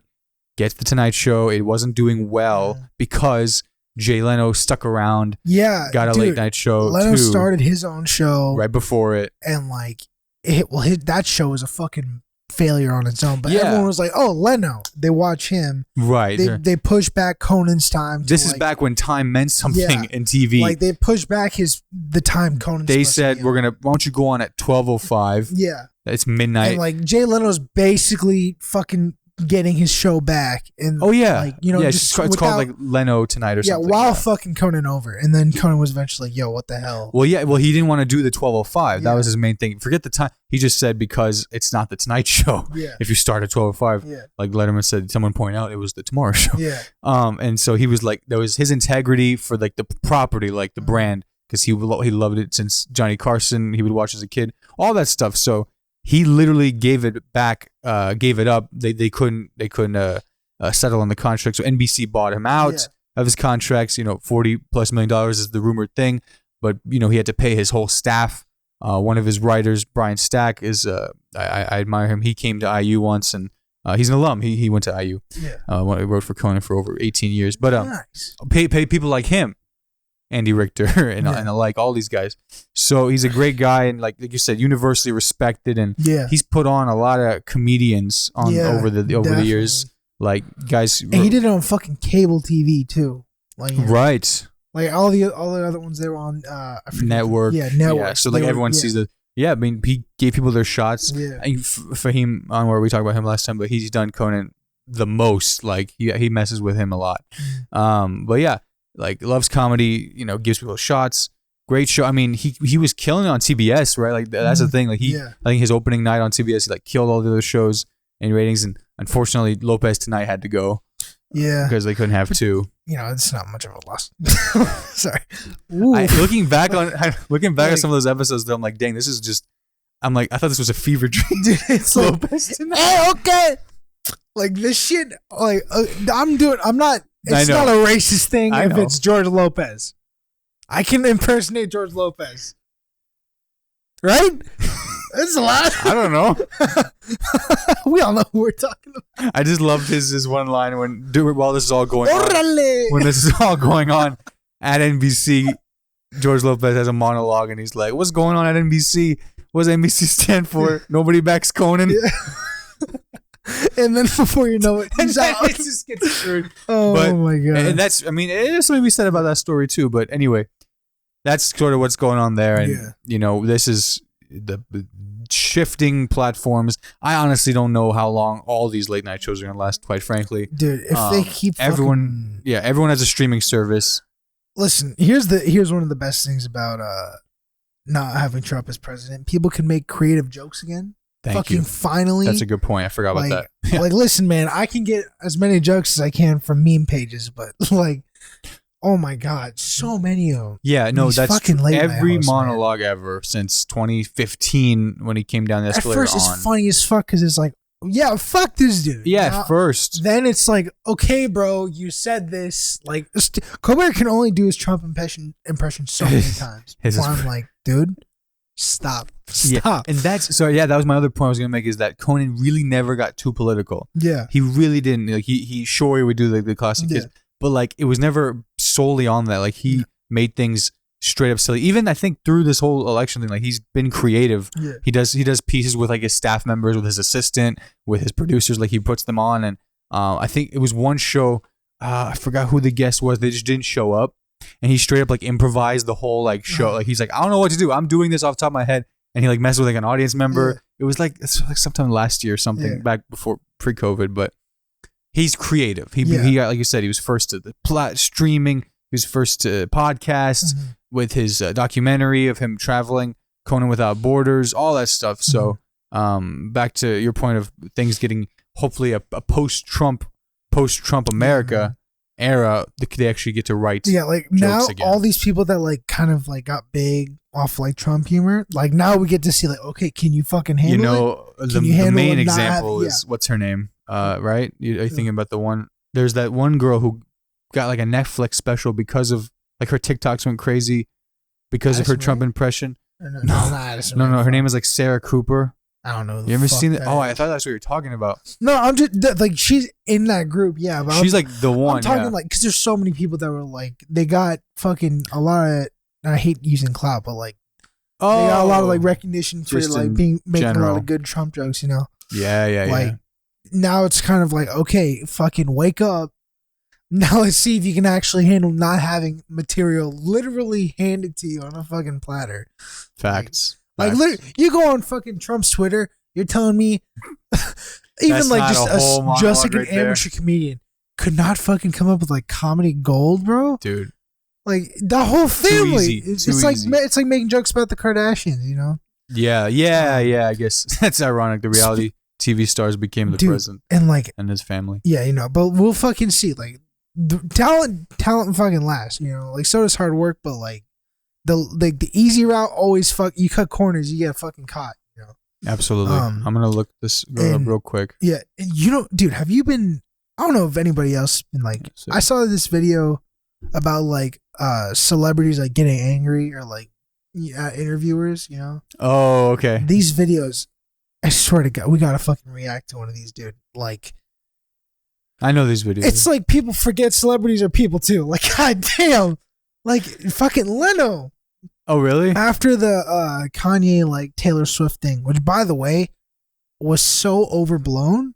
gets the Tonight Show. It wasn't doing well because Jay Leno stuck around.
Yeah.
Got a late night show.
Leno started his own show
right before it.
And that show was a fucking failure on its own, but everyone was like, "Oh, Leno." They watch him,
right?
They push back Conan's time.
This is back when time meant something in TV.
They push back the time Conan.
They said, "We're gonna. Why don't you go on at 12:05?"
Yeah,
it's midnight.
And Jay Leno's basically fucking getting his show back. And
it's called Leno Tonight or something.
Yeah, while fucking Conan over, and then Conan was eventually, "Yo, what the hell?"
Well, he didn't want to do the 12:05. That was his main thing. Forget the time. He just said because it's not the Tonight Show.
Yeah.
If you start at 12:05, like Letterman said, someone pointed out it was the Tomorrow Show.
Yeah.
And so he was there was his integrity for the property, the brand, because he loved it since Johnny Carson. He would watch as a kid, all that stuff. So he literally gave it back, gave it up. They couldn't settle on the contract. So NBC bought him out of his contracts. $40+ million is the rumored thing, but he had to pay his whole staff. One of his writers, Brian Stack, is I admire him. He came to IU once, and he's an alum. He went to IU. Yeah. He wrote for Conan for over 18 years. But
nice.
pay people like him, Andy Richter, and all these guys. So he's a great guy, and like you said, universally respected. And he's put on a lot of comedians over the years, guys.
And he did it on fucking cable TV too.
Right.
All the other ones they were on
network.
Yeah, network.
Yeah, so everyone sees the. Yeah, I mean, he gave people their shots. Yeah. Fahim Anwar, we talked about him last time, but he's done Conan the most. He messes with him a lot. But yeah, loves comedy. Gives people shots. Great show. I mean, he was killing it on CBS, right? That's the thing. I think his opening night on CBS, he killed all the other shows in ratings, and unfortunately, Lopez Tonight had to go. Yeah, because they couldn't have two.
It's not much of a loss. Sorry.
Looking back on some of those episodes, though, I'm like, dang, this is just. I'm like, I thought this was a fever dream.
Dude, it's Lopez Tonight. Hey, okay. This shit. I'm not. It's not a racist thing if it's George Lopez. I can impersonate George Lopez. Right? That's a lot.
I don't know.
We all know who we're talking about.
I just loved his one line while this is all going on. When this is all going on at NBC, George Lopez has a monologue and he's like, "What's going on at NBC? What does NBC stand for? Nobody backs Conan." Yeah.
And then before you know it, he's out.
It just gets screwed.
Oh my god!
And there's something to be said about that story too. But anyway, that's sort of what's going on there, and this is the shifting platforms. I honestly don't know how long all these late night shows are gonna last. Quite frankly,
dude, if they keep
everyone has a streaming service.
Listen, here's one of the best things about not having Trump as president. People can make creative jokes again. fucking finally.
That's a good point. I forgot about that.
Like, listen, man, I can get as many jokes as I can from meme pages, but like, oh my god, so many of them.
Yeah, no, that's
fucking late
every
host,
monologue ever since 2015 when he came down the escalator.
At first, it's funny as fuck because it's like, yeah, fuck this dude.
Yeah, first.
Then it's like, okay, bro, you said this. Like, Colbert can only do his Trump impression so many times. So I'm like, dude, stop.
Yeah. And that was my other point I was gonna make, is that Conan really never got too political.
Yeah,
he really didn't. Like he would do like the classic kids, but like it was never solely on that. Like he made things straight up silly. Even I think through this whole election thing, like he's been creative. Yeah. He does pieces with like his staff members, with his assistant, with his producers. Like he puts them on, and I think it was one show. I forgot who the guest was. They just didn't show up, and he straight up like improvised the whole like show. Like he's like, I don't know what to do. I'm doing this off the top of my head, and he like messed with like an audience member. Yeah. It was like sometime last year or something, back before pre-COVID. But he's creative. He got, like you said, he was first to the streaming. He was first to podcasts. Mm-hmm. With his documentary of him traveling, Conan Without Borders, all that stuff. So back to your point of things getting hopefully a post-Trump America era, they actually get to write
like now again. All these people that like kind of like got big off like Trump humor, like now we get to see like, okay, can you fucking handle it? The
main example is what's her name, right? Are you thinking about the one? There's that one girl who got like a Netflix special because of like her TikToks went crazy because of her Trump impression. No. Her name is like Sarah Cooper.
I don't know.
You ever seen it? Oh, I thought that's what you're talking about.
No, I'm just like, she's in that group. Yeah, but
she's like the one.
I'm talking like, because there's so many people that were like, they got fucking a lot of. And I hate using clout, but like, they got a lot of like recognition for like making a lot of good Trump jokes. You know?
Yeah.
Like now it's kind of like, okay, fucking wake up. Now let's see if you can actually handle not having material literally handed to you on a fucking platter.
Facts.
Like literally, you go on fucking Trump's Twitter, you're telling me even like just like an amateur comedian could not fucking come up with like comedy gold, bro?
Dude.
Like the whole family. It's like making jokes about the Kardashians, you know?
Yeah. I guess that's ironic. The reality TV stars became the president and his family.
Yeah, you know, but we'll fucking see. Like the talent fucking lasts, you know. Like so does hard work, but like the easy route always you cut corners, you get fucking caught, you know.
Absolutely. I'm gonna look this up real quick.
Yeah, and you know, dude, have you been? I don't know if anybody else been like. I saw this video about like celebrities like getting angry or like interviewers, you know.
Oh, okay.
These videos, I swear to God, we gotta fucking react to one of these, dude. Like.
I know these videos.
It's like people forget celebrities are people too. Like, god damn. Like fucking Leno.
Oh, really?
After the Kanye like Taylor Swift thing, which by the way was so overblown.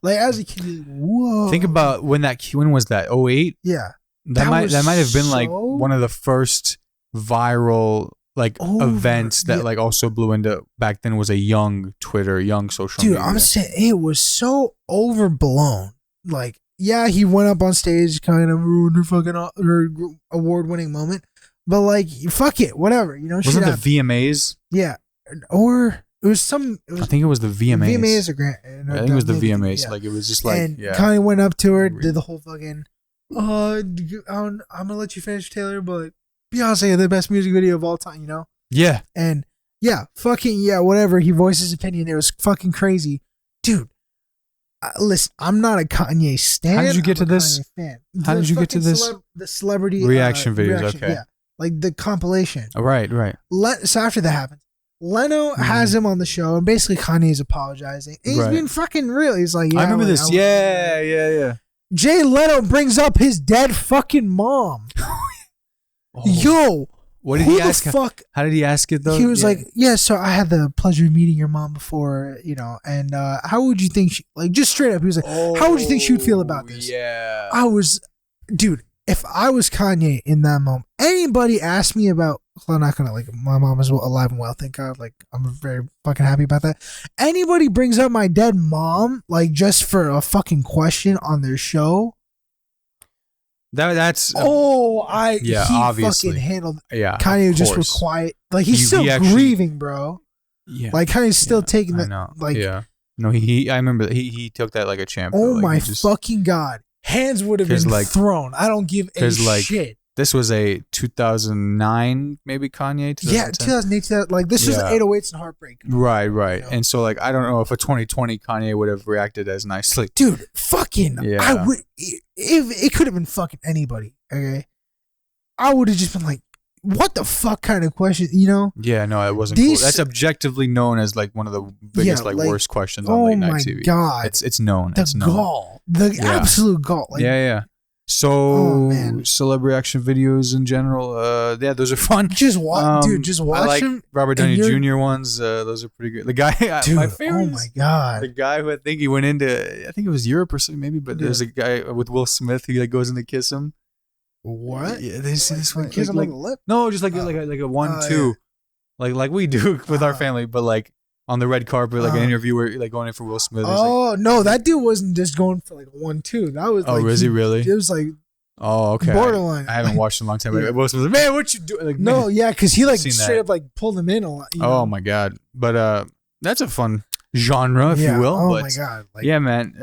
Like as a kid, whoa.
Think about when was that? 2008?
Yeah.
That might have been like one of the first viral like events that like also blew into back then was a young Twitter, young social media.
Dude, I'm saying it was so overblown. Like, yeah, he went up on stage, kind of ruined her fucking award-winning moment. But like, fuck it, whatever, you know.
Wasn't the VMAs?
Yeah, or it was some.
I think it was the VMAs.
VMAs or grant.
I think it was the VMAs. Yeah. Like it was just like.
And Kanye went up to her, did the whole fucking. I'm gonna let you finish, Taylor, but Beyonce, the best music video of all time, you know.
Yeah.
And whatever. He voiced his opinion. It was fucking crazy, dude. Listen, I'm not a Kanye stan.
How did you get to this? How did you get to this?
The celebrity
reaction videos. Okay.
Yeah, like the compilation.
Oh, right.
So after that happens, Leno has him on the show, and basically Kanye's apologizing. And he's being fucking real. He's like,
I remember this. Yeah.
Jay Leno brings up his dead fucking mom. Yo.
What did he ask? How did he ask it though?
He was like, "Yeah, so I had the pleasure of meeting your mom before, you know, and how would you think she like just straight up?" He was like, "How would you think she would feel about this?"
Yeah,
dude. If I was Kanye in that moment, anybody asked me about, well, I'm not gonna like my mom is alive and well, thank God. Like I'm very fucking happy about that. Anybody brings up my dead mom like just for a fucking question on their show.
That's
he
obviously
fucking handled.
Yeah,
Kanye just was quiet, like he's still grieving, bro.
Yeah.
Like how he's still taking that.
know.
Like,
yeah. No, I remember that he took that like a champ.
oh
like,
my fucking God. Hands would have been thrown. I don't give a shit.
This was a 2009, maybe Kanye? 2010?
Yeah, 2008. Like, this was 808s and Heartbreak.
Right. You know? And so, like, I don't know if a 2020 Kanye would have reacted as nicely.
Dude, fucking. Yeah. I would. If it could have been fucking anybody, okay? I would have just been like, what the fuck kind of question, you know?
Yeah, no, it wasn't cool. That's objectively known as, like, one of the biggest, worst questions on late night TV.
Oh, my God.
It's known.
The gall. The absolute gall.
Like, yeah. So, celeb reaction videos in general, those are fun.
Just watch, dude. Just watch
like
them.
Robert Downey Jr. ones, those are pretty good. The guy,
dude,
my favorite.
Oh my God,
the guy who I think he went into, I think it was Europe or something maybe, but there's a guy with Will Smith who like goes in to kiss him.
What?
Yeah, they see this one.
Kiss him on the lip?
No, just like a 1-2, like we do with our family, but like. On the red carpet, like an interview where like going in for Will Smith.
No, that dude wasn't just going for like 1-2. That was
was he really?
It was like
okay.
Borderline.
I haven't watched in a long time. But Will Smith was like, man, what you doing? Like,
no, yeah, because he like straight up like pulled him in a lot. You know?
Oh my God. But that's a fun genre, if you will.
Oh
but,
my God. Like,
yeah, man.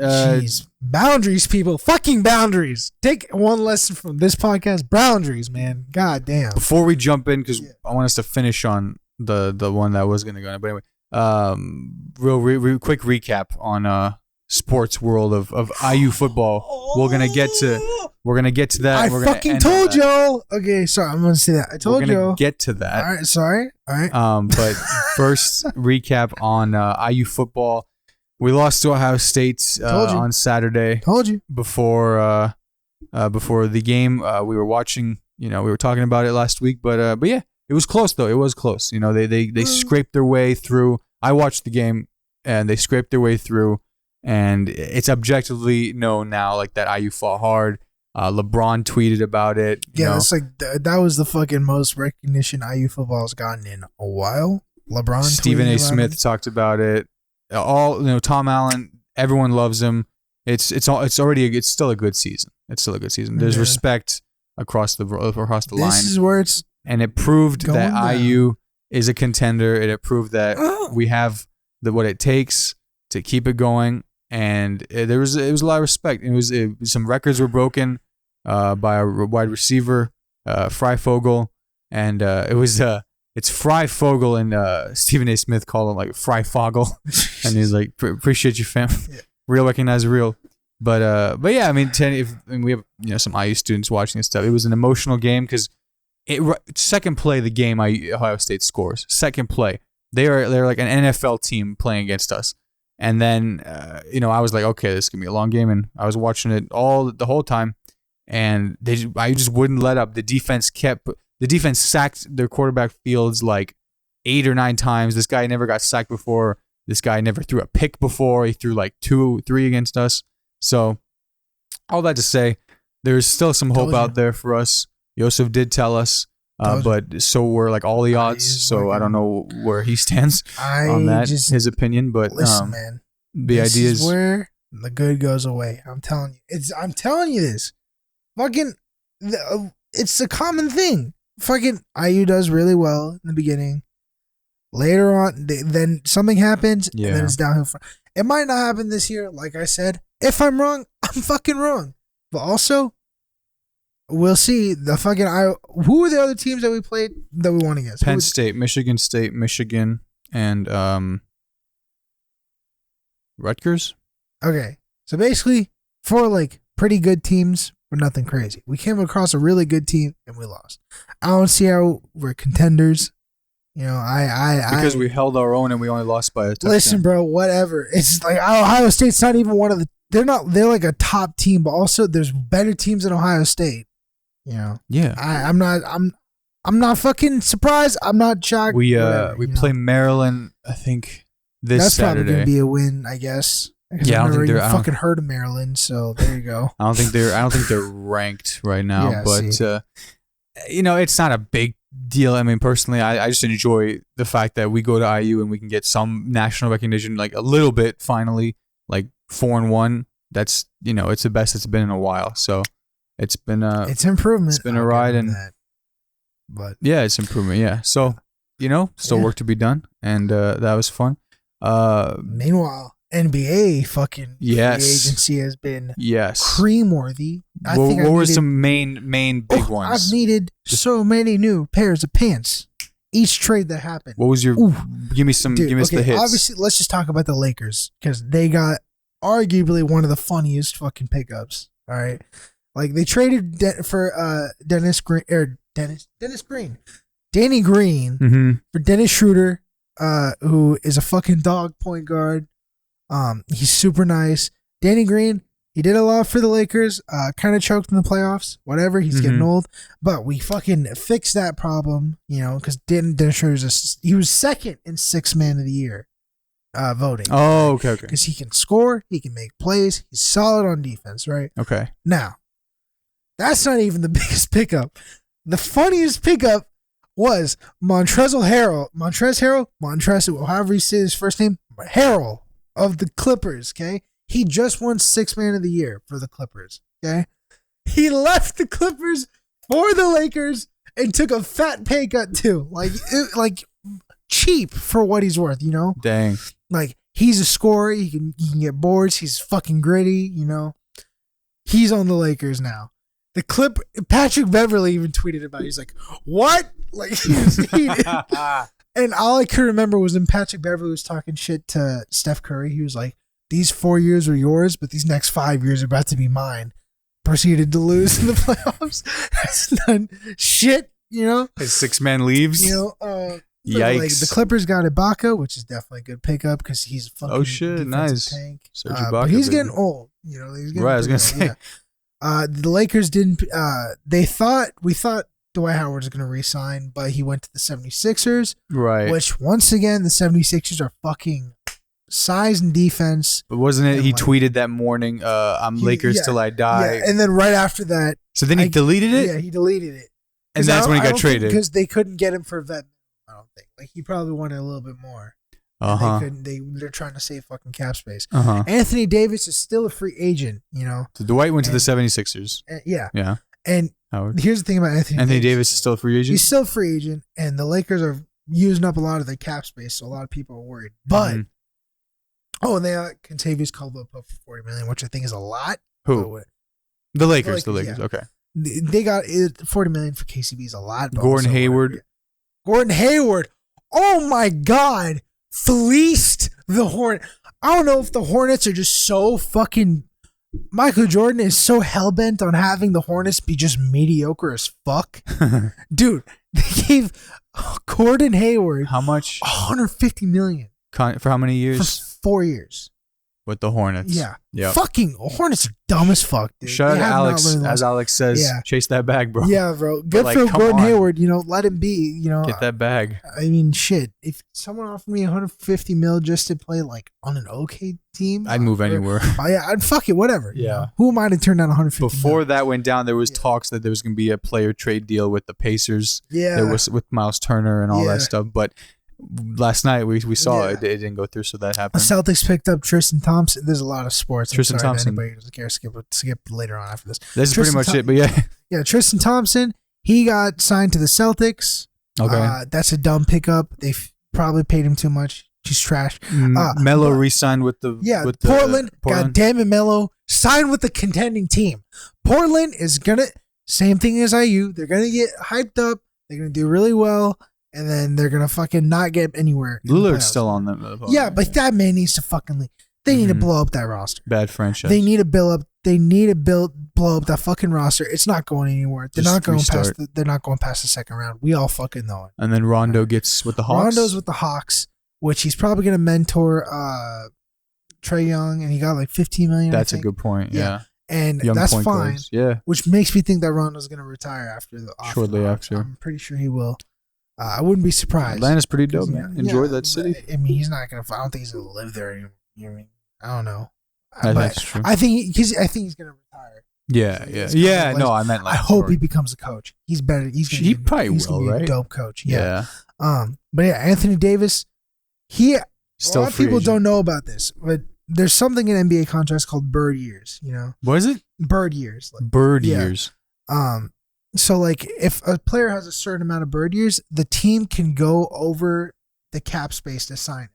Boundaries, people. Fucking boundaries. Take one lesson from this podcast. Boundaries, man. God damn.
Before we jump in, because I want us to finish on the one that was gonna go on. But anyway. Real quick recap on sports world of IU football. We're gonna get to that.
I fucking told y'all. Okay, sorry, I'm gonna say that. I told you.
We're gonna get to that.
All right, sorry. All right.
But first recap on IU football. We lost to Ohio State on Saturday.
Told you.
Before the game, we were watching. We were talking about it last week, but yeah. It was close though. It was close. They scraped their way through. I watched the game, and they scraped their way through. And it's objectively known now, like that IU fought hard. LeBron tweeted about it.
Yeah, it's like that was the fucking most recognition IU football has gotten in a while. LeBron.
Stephen A. Smith talked about it. Tom Allen. Everyone loves him. It's still a good season. It's still a good season. There's respect across the line.
This is where it's.
And it proved that IU is a contender. It proved that we have what it takes to keep it going. And it was a lot of respect. Some records were broken by a wide receiver, Freifogel, and it's Freifogel, and Stephen A. Smith called him like Freifogel, and he's like, appreciate you, fam. Yeah. Real recognize real. But yeah, I mean, we have some IU students watching this stuff. It was an emotional game because. Second play the game Ohio State scores. Second play. They're like an NFL team playing against us. And then I was like, okay, this is gonna be a long game, and I was watching it the whole time, and I just wouldn't let up. The defense sacked their quarterback Fields like 8 or 9 times. This guy never got sacked before. This guy never threw a pick before. He threw like 2, 3 against us. So all that to say, there's still some hope out there for us. Yousuf did tell us, but so were like all the odds. So I don't know where he stands on that, his opinion. But
listen, man,
the idea is
where the good goes away. I'm telling you, I'm telling you this. Fucking, it's a common thing. Fucking IU does really well in the beginning. Later on, then something happens, and then it's downhill. It might not happen this year, like I said. If I'm wrong, I'm fucking wrong. But also. We'll see. Who were the other teams that we played that we won against?
Penn State, Michigan, and Rutgers.
Okay, so basically 4 like pretty good teams, but nothing crazy. We came across a really good team and we lost. I don't see how we're contenders. Because
we held our own and we only lost by a touchdown.
Listen, bro, whatever. It's like Ohio State's not even one of the. They're like a top team, but also there's better teams than Ohio State.
Yeah.
I'm not fucking surprised. I'm not shocked.
We play Maryland, I think, this Saturday.
That's probably gonna be a win, I guess.
Yeah, I don't think they're
fucking heard of Maryland, so there you go.
I don't think they're ranked right now, but it's not a big deal. I mean, personally, I just enjoy the fact that we go to IU and we can get some national recognition, like a little bit finally, like 4-1. That's it's the best it's been in a while. So. It's been
it's improvement.
It's been a ride, and
but
yeah, it's improvement. Yeah. So still work to be done, and that was fun.
Meanwhile, NBA fucking free agency has been cream worthy.
What were some main big ones?
I've needed so many new pairs of pants. Each trade that happened.
What was your? Give me some. Give us the hits.
Obviously, let's just talk about the Lakers because they got arguably one of the funniest fucking pickups. All right, like they traded for Danny Green for Dennis Schroeder, who is a fucking dog point guard. He's super nice. Danny Green, he did a lot for the Lakers. Kind of choked in the playoffs. Whatever, he's getting old. But we fucking fixed that problem, because Dennis Schroeder he was second in Sixth Man of the Year voting.
Oh, okay.
Because he can score, he can make plays, he's solid on defense, right?
Okay.
Now, that's not even the biggest pickup. The funniest pickup was Montrezl Harrell, however you say his first name, Harrell of the Clippers, okay? He just won Sixth Man of the Year for the Clippers, okay? He left the Clippers for the Lakers and took a fat pay cut too. Like cheap for what he's worth,
Dang.
Like, he's a scorer, he can get boards, he's fucking gritty, He's on the Lakers now. Patrick Beverly even tweeted about it. He's like, what? Like, he was heated. And all I could remember was when Patrick Beverly was talking shit to Steph Curry. He was like, these 4 years are yours, but these next 5 years are about to be mine. Proceeded to lose in the playoffs. Has done shit,
His six-man leaves.
Yikes.
Like,
the Clippers got Ibaka, which is definitely a good pickup because he's fucking
oh shit, nice.
Tank.
Serge
But
Ibaka,
he's
baby.
getting old. He's getting
right, I was going to say.
Yeah. The Lakers didn't, we thought Dwight Howard was going to re-sign, but he went to the 76ers.
Right.
Which, once again, the 76ers are fucking size and defense.
But wasn't it, he tweeted that morning, I'm Lakers till I die.
Yeah, and then right after that.
So then he deleted it?
Yeah, he deleted it.
And that's when he got traded.
Because they couldn't get him for a vet, I don't think. Like, he probably wanted a little bit more. They're trying to save fucking cap space. Anthony Davis is still a free agent,
So Dwight went to the 76ers.
Yeah. And
Howard.
Here's the thing about Anthony
Davis is still a free agent?
He's still a free agent, and the Lakers are using up a lot of their cap space, so a lot of people are worried. But, and they got Kentavious Caldwell Pope for $40 million, which I think is a lot.
Who? The Lakers,
yeah.
Okay.
They got $40 million for KCB is a lot.
Gordon Hayward.
Oh my God. Fleeced the Hornets. I don't know if the Hornets are just so fucking... Michael Jordan is so hell-bent on having the Hornets be just mediocre as fuck. Dude, they gave Gordon Hayward...
How much?
$150 million.
For how many years?
For 4 years.
With the Hornets.
Yeah. Fucking Hornets are dumb as fuck, dude.
Shout out to Alex, as Alex says, chase that bag, bro.
Yeah, bro. Good for Gordon Hayward, let him be,
Get that bag.
I mean, shit. If someone offered me $150 million just to play, like, on an okay team.
I'd move anywhere.
I'd fuck it, whatever.
Yeah.
Who am I to turn down $150 million?
Before that went down, there was talks that there was going to be a player trade deal with the Pacers.
Yeah.
There was with Miles Turner and all that stuff, but... Last night we saw it didn't go through, so that happened.
The Celtics picked up Tristan Thompson. There's a lot of sports.
Tristan Thompson.
Anybody who doesn't care, skip later on after this.
That's pretty much it, but yeah.
Yeah, Tristan Thompson, he got signed to the Celtics.
Okay.
That's a dumb pickup. They probably paid him too much. He's trash.
Melo re-signed with the...
Yeah, with Portland. God damn it, Melo. Signed with the contending team. Portland is going to... Same thing as IU. They're going to get hyped up. They're going to do really well. And then they're going to fucking not get anywhere.
Lillard's still on them.
Yeah, but that man needs to fucking leave. They need to blow up that roster.
Bad franchise.
They need to blow up that fucking roster. It's not going anywhere. They're not going past the second round. We all fucking know it.
And then Rondo gets with the Hawks.
Rondo's with the Hawks, which he's probably going to mentor Trae Young, and he got like $15 million.
That's a good point. Yeah.
And
Young
that's
point
fine.
guards. Yeah.
Which makes me think that Rondo's going to retire after the off.
Shortly after.
I'm pretty sure he will. I wouldn't be surprised.
Atlanta's pretty dope, man. Enjoy that city.
I mean, he's not gonna. I don't think he's gonna live there anymore. I don't know.
That's true.
I think he's gonna retire.
Yeah. No, I meant like.
I hope he becomes a coach. He's better.
He probably will, right?
A dope coach. Yeah. But yeah, Anthony Davis. A lot of people don't know about this, but there's something in NBA contracts called bird years.
What is it?
Bird years.
Bird years.
So like if a player has a certain amount of bird years, the team can go over the cap space to sign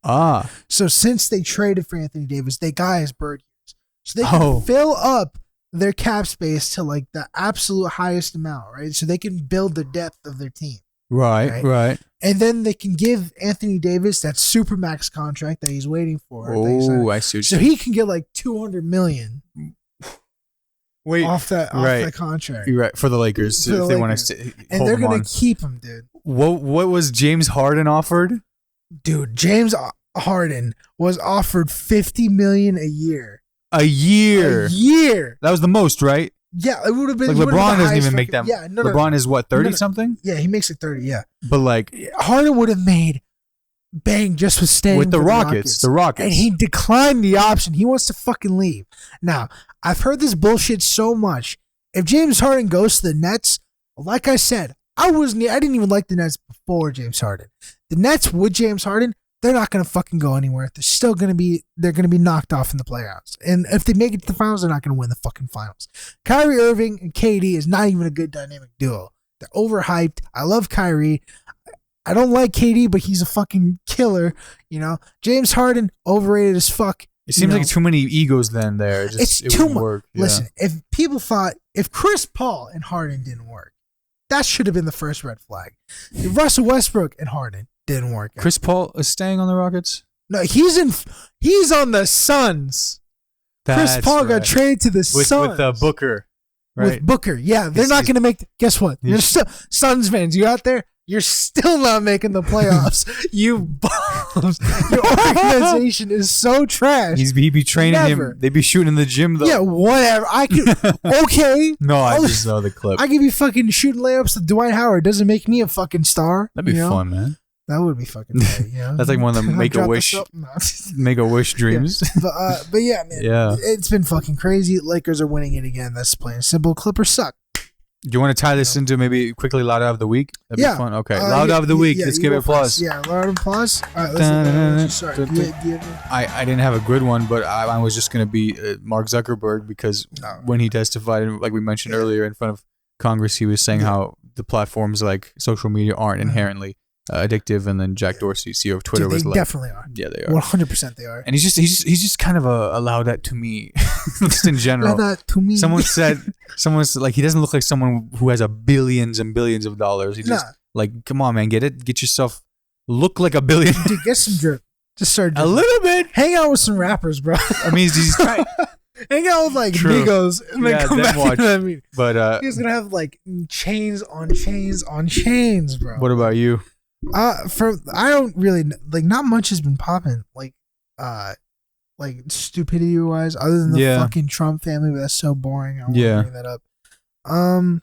him. So since they traded for Anthony Davis, they got his bird years. So they can fill up their cap space to like the absolute highest amount, right? So they can build the depth of their team.
Right.
And then they can give Anthony Davis that super max contract that he's waiting for.
Oh, I see.
So he can get like $200 million.
Wait,
off that contract.
You're right, for the Lakers if they want to
and they're gonna keep him, dude.
What was James Harden offered?
Dude, James Harden was offered $50 million a year.
A year. That was the most, right?
Yeah, it would have been.
Like LeBron doesn't even make that.
Yeah,
LeBron is what, 30 something?
Yeah, he makes it 30. Yeah,
but like
Harden would have made bang just with staying
with the Rockets. The Rockets,
and he declined the option. He wants to fucking leave. Now, I've heard this bullshit so much. If James Harden goes to the Nets, like I said, I didn't even like the Nets before James Harden. The Nets with James Harden, they're not gonna fucking go anywhere. They're gonna be knocked off in the playoffs. And if they make it to the finals, they're not gonna win the fucking finals. Kyrie Irving and KD is not even a good dynamic duo. They're overhyped. I love Kyrie. I don't like KD, but he's a fucking killer. You know, James Harden, overrated as fuck.
It seems like too many egos then there.
It's too much. Yeah. Listen, if Chris Paul and Harden didn't work, that should have been the first red flag. If Russell Westbrook and Harden didn't work.
Chris Paul is staying on the Rockets?
No, he's on the Suns. Chris Paul got traded to the Suns.
With Booker. Right?
With Booker, yeah. They're not going to make... Guess what? You're still... Suns fans, you out there? You're still not making the playoffs. You bums. Your organization is so trash.
He'd be training him. They'd be shooting in the gym, though.
Yeah, whatever. I could... Okay.
No, I just know the clip.
I could be fucking shooting layups to Dwight Howard. Doesn't make me a fucking star.
That'd be fun, man.
That would be fucking great, you know?
That's like one of the Make-A-Wish dreams.
Yeah. But yeah, man.
Yeah.
It's been fucking crazy. Lakers are winning it again. That's plain simple. Clippers suck.
Do you want to tie this into maybe quickly Loud Out of the Week? That'd be fun. Okay. Loud Out of the Week. Let's give it applause.
Yeah, Loud applause. All right, let's sorry.
I didn't have a good one, but I was just going to be Mark Zuckerberg because when he testified, like we mentioned earlier, in front of Congress, he was saying how the platforms like social media aren't inherently addictive, and then Jack Dorsey, CEO of Twitter, was like,
definitely are.
Yeah, they are.
100% they are.
And he's just kind of allowed that to me, just in general.
Allow that to me.
Someone said like he doesn't look like someone who has billions and billions of dollars. He just like, come on, man, get yourself look like a billion.
Dude, get some drip. Just start dripping.
A little bit.
Hang out with some rappers, bro.
I mean, he's trying.
Hang out with like Migos and then come back
watch.
to that meeting.
But
he's gonna have like chains on chains on chains, bro.
What about you?
I don't really like. Not much has been popping like stupidity wise, other than the fucking Trump family. But that's so boring. I won't bring that up. I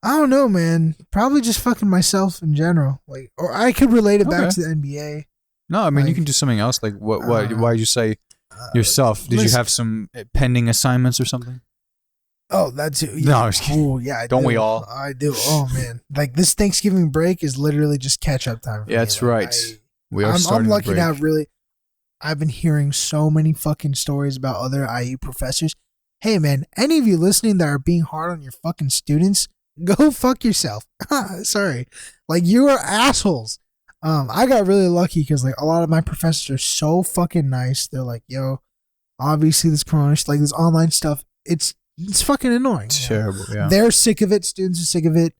don't know, man. Probably just fucking myself in general. Like, or I could relate it back to the NBA.
No, I mean you can do something else. Like what? Why did you say yourself? Did you have some pending assignments or something?
Oh, that's it.
No, I was kidding.
Oh, yeah,
Don't we all?
I do. Oh man, like this Thanksgiving break is literally just catch up time. For
yeah, that's right.
I'm lucky to have really. I've been hearing so many fucking stories about other IU professors. Hey man, any of you listening that are being hard on your fucking students, go fuck yourself. Sorry, like you are assholes. I got really lucky because like a lot of my professors are so fucking nice. They're like, yo, obviously this corona, like this online stuff, it's fucking annoying.
It's terrible, yeah.
They're sick of it. Students are sick of it.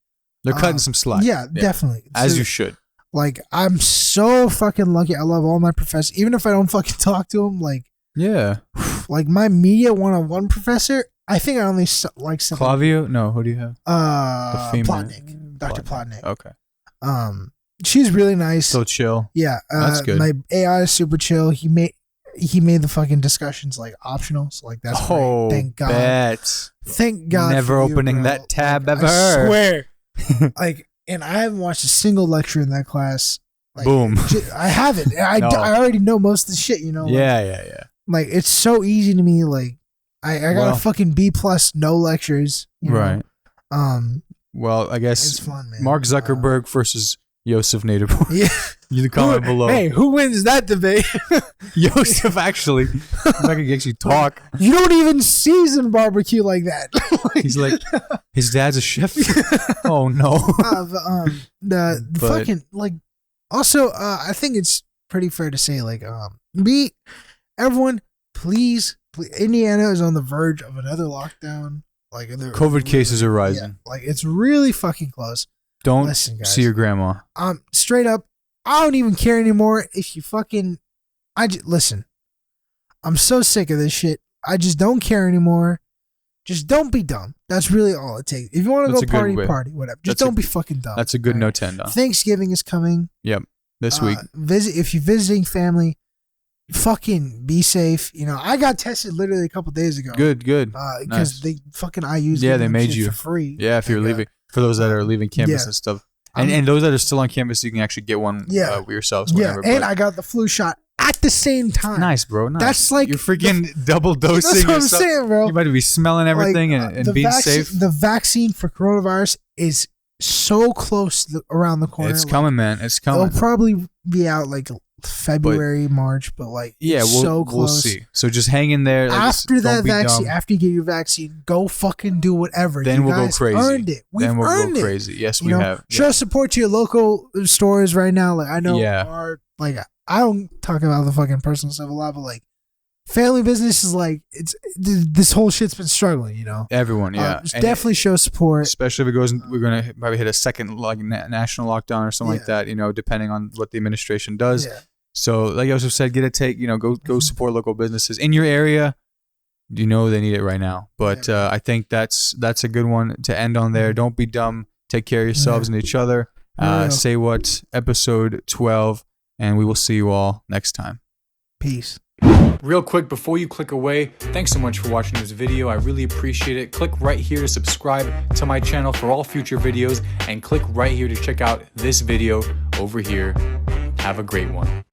They're cutting some slack.
Yeah, definitely.
As you should.
Like, I'm so fucking lucky. I love all my professors. Even if I don't fucking talk to them, like...
Yeah.
Like, my media one-on-one professor, I think I only like...
Clavio? No, who do you have?
The female. Plotnik. Dr. Plotnik.
Okay.
She's really nice.
So chill.
Yeah.
That's good.
My AI is super chill. He made the fucking discussions like optional, so like that's great. Thank God. Thank God.
Never opening that tab ever.
I swear. Like, and I haven't watched a single lecture in that class. Like,
boom.
I haven't. I already know most of the shit. You know. Like,
yeah.
Like it's so easy to me. Like I got a fucking B+, no lectures. You know?
Right. Well, I guess
it's fun, man.
Mark Zuckerberg versus Yousuf Naderpoor.
Yeah.
You can comment below.
Hey, who wins that debate?
Yousuf, actually. If I could actually talk.
You don't even season barbecue like that.
He's like, his dad's a chef. Oh, no.
Fucking, like, also, I think it's pretty fair to say, like, everyone, please, Indiana is on the verge of another lockdown. Like,
COVID cases are rising.
Yeah, like, it's really fucking close.
Don't see your grandma.
Straight up, I don't even care anymore if you fucking... listen, I'm so sick of this shit. I just don't care anymore. Just don't be dumb. That's really all it takes. If you want to go party, whatever. Just don't be fucking dumb.
That's a good note to end on.
Thanksgiving is coming.
Yep, this week.
If you're visiting family, fucking be safe. You know, I got tested literally a couple days ago.
Good.
Because they fucking IU'd
they made you
for free.
Yeah, if you're leaving. For those that are leaving campus and stuff. And those that are still on campus, you can actually get one yourselves. Whenever,
and I got the flu shot at the same time.
Nice, bro. Nice.
That's like...
You're freaking double dosing.
That's what I'm saying, bro.
You might be smelling everything and being safe.
The vaccine for coronavirus is so close around the corner.
It's coming, man. It's coming.
It'll probably be out like February, March, but like so close.
We'll see. So just hang in there.
After that vaccine, after you get your vaccine, go fucking do whatever.
Then we'll go crazy.
Earned it. We've earned it.
Crazy. Yes, we have.
Show support to your local stores right now. Like I know I don't talk about the fucking personal stuff a lot, but like family business is like this whole shit's been struggling, you know.
Everyone,
definitely show support,
especially if it goes. We're gonna probably hit a second like national lockdown or something like that, you know, depending on what the administration does. Yeah. So, like I also said, get a take. You know, go support local businesses in your area. You know they need it right now, but I think that's a good one to end on there. Don't be dumb. Take care of yourselves and each other. Say what, episode 12, and we will see you all next time.
Peace.
Real quick, before you click away, thanks so much for watching this video. I really appreciate it. Click right here to subscribe to my channel for all future videos, and click right here to check out this video over here. Have a great one.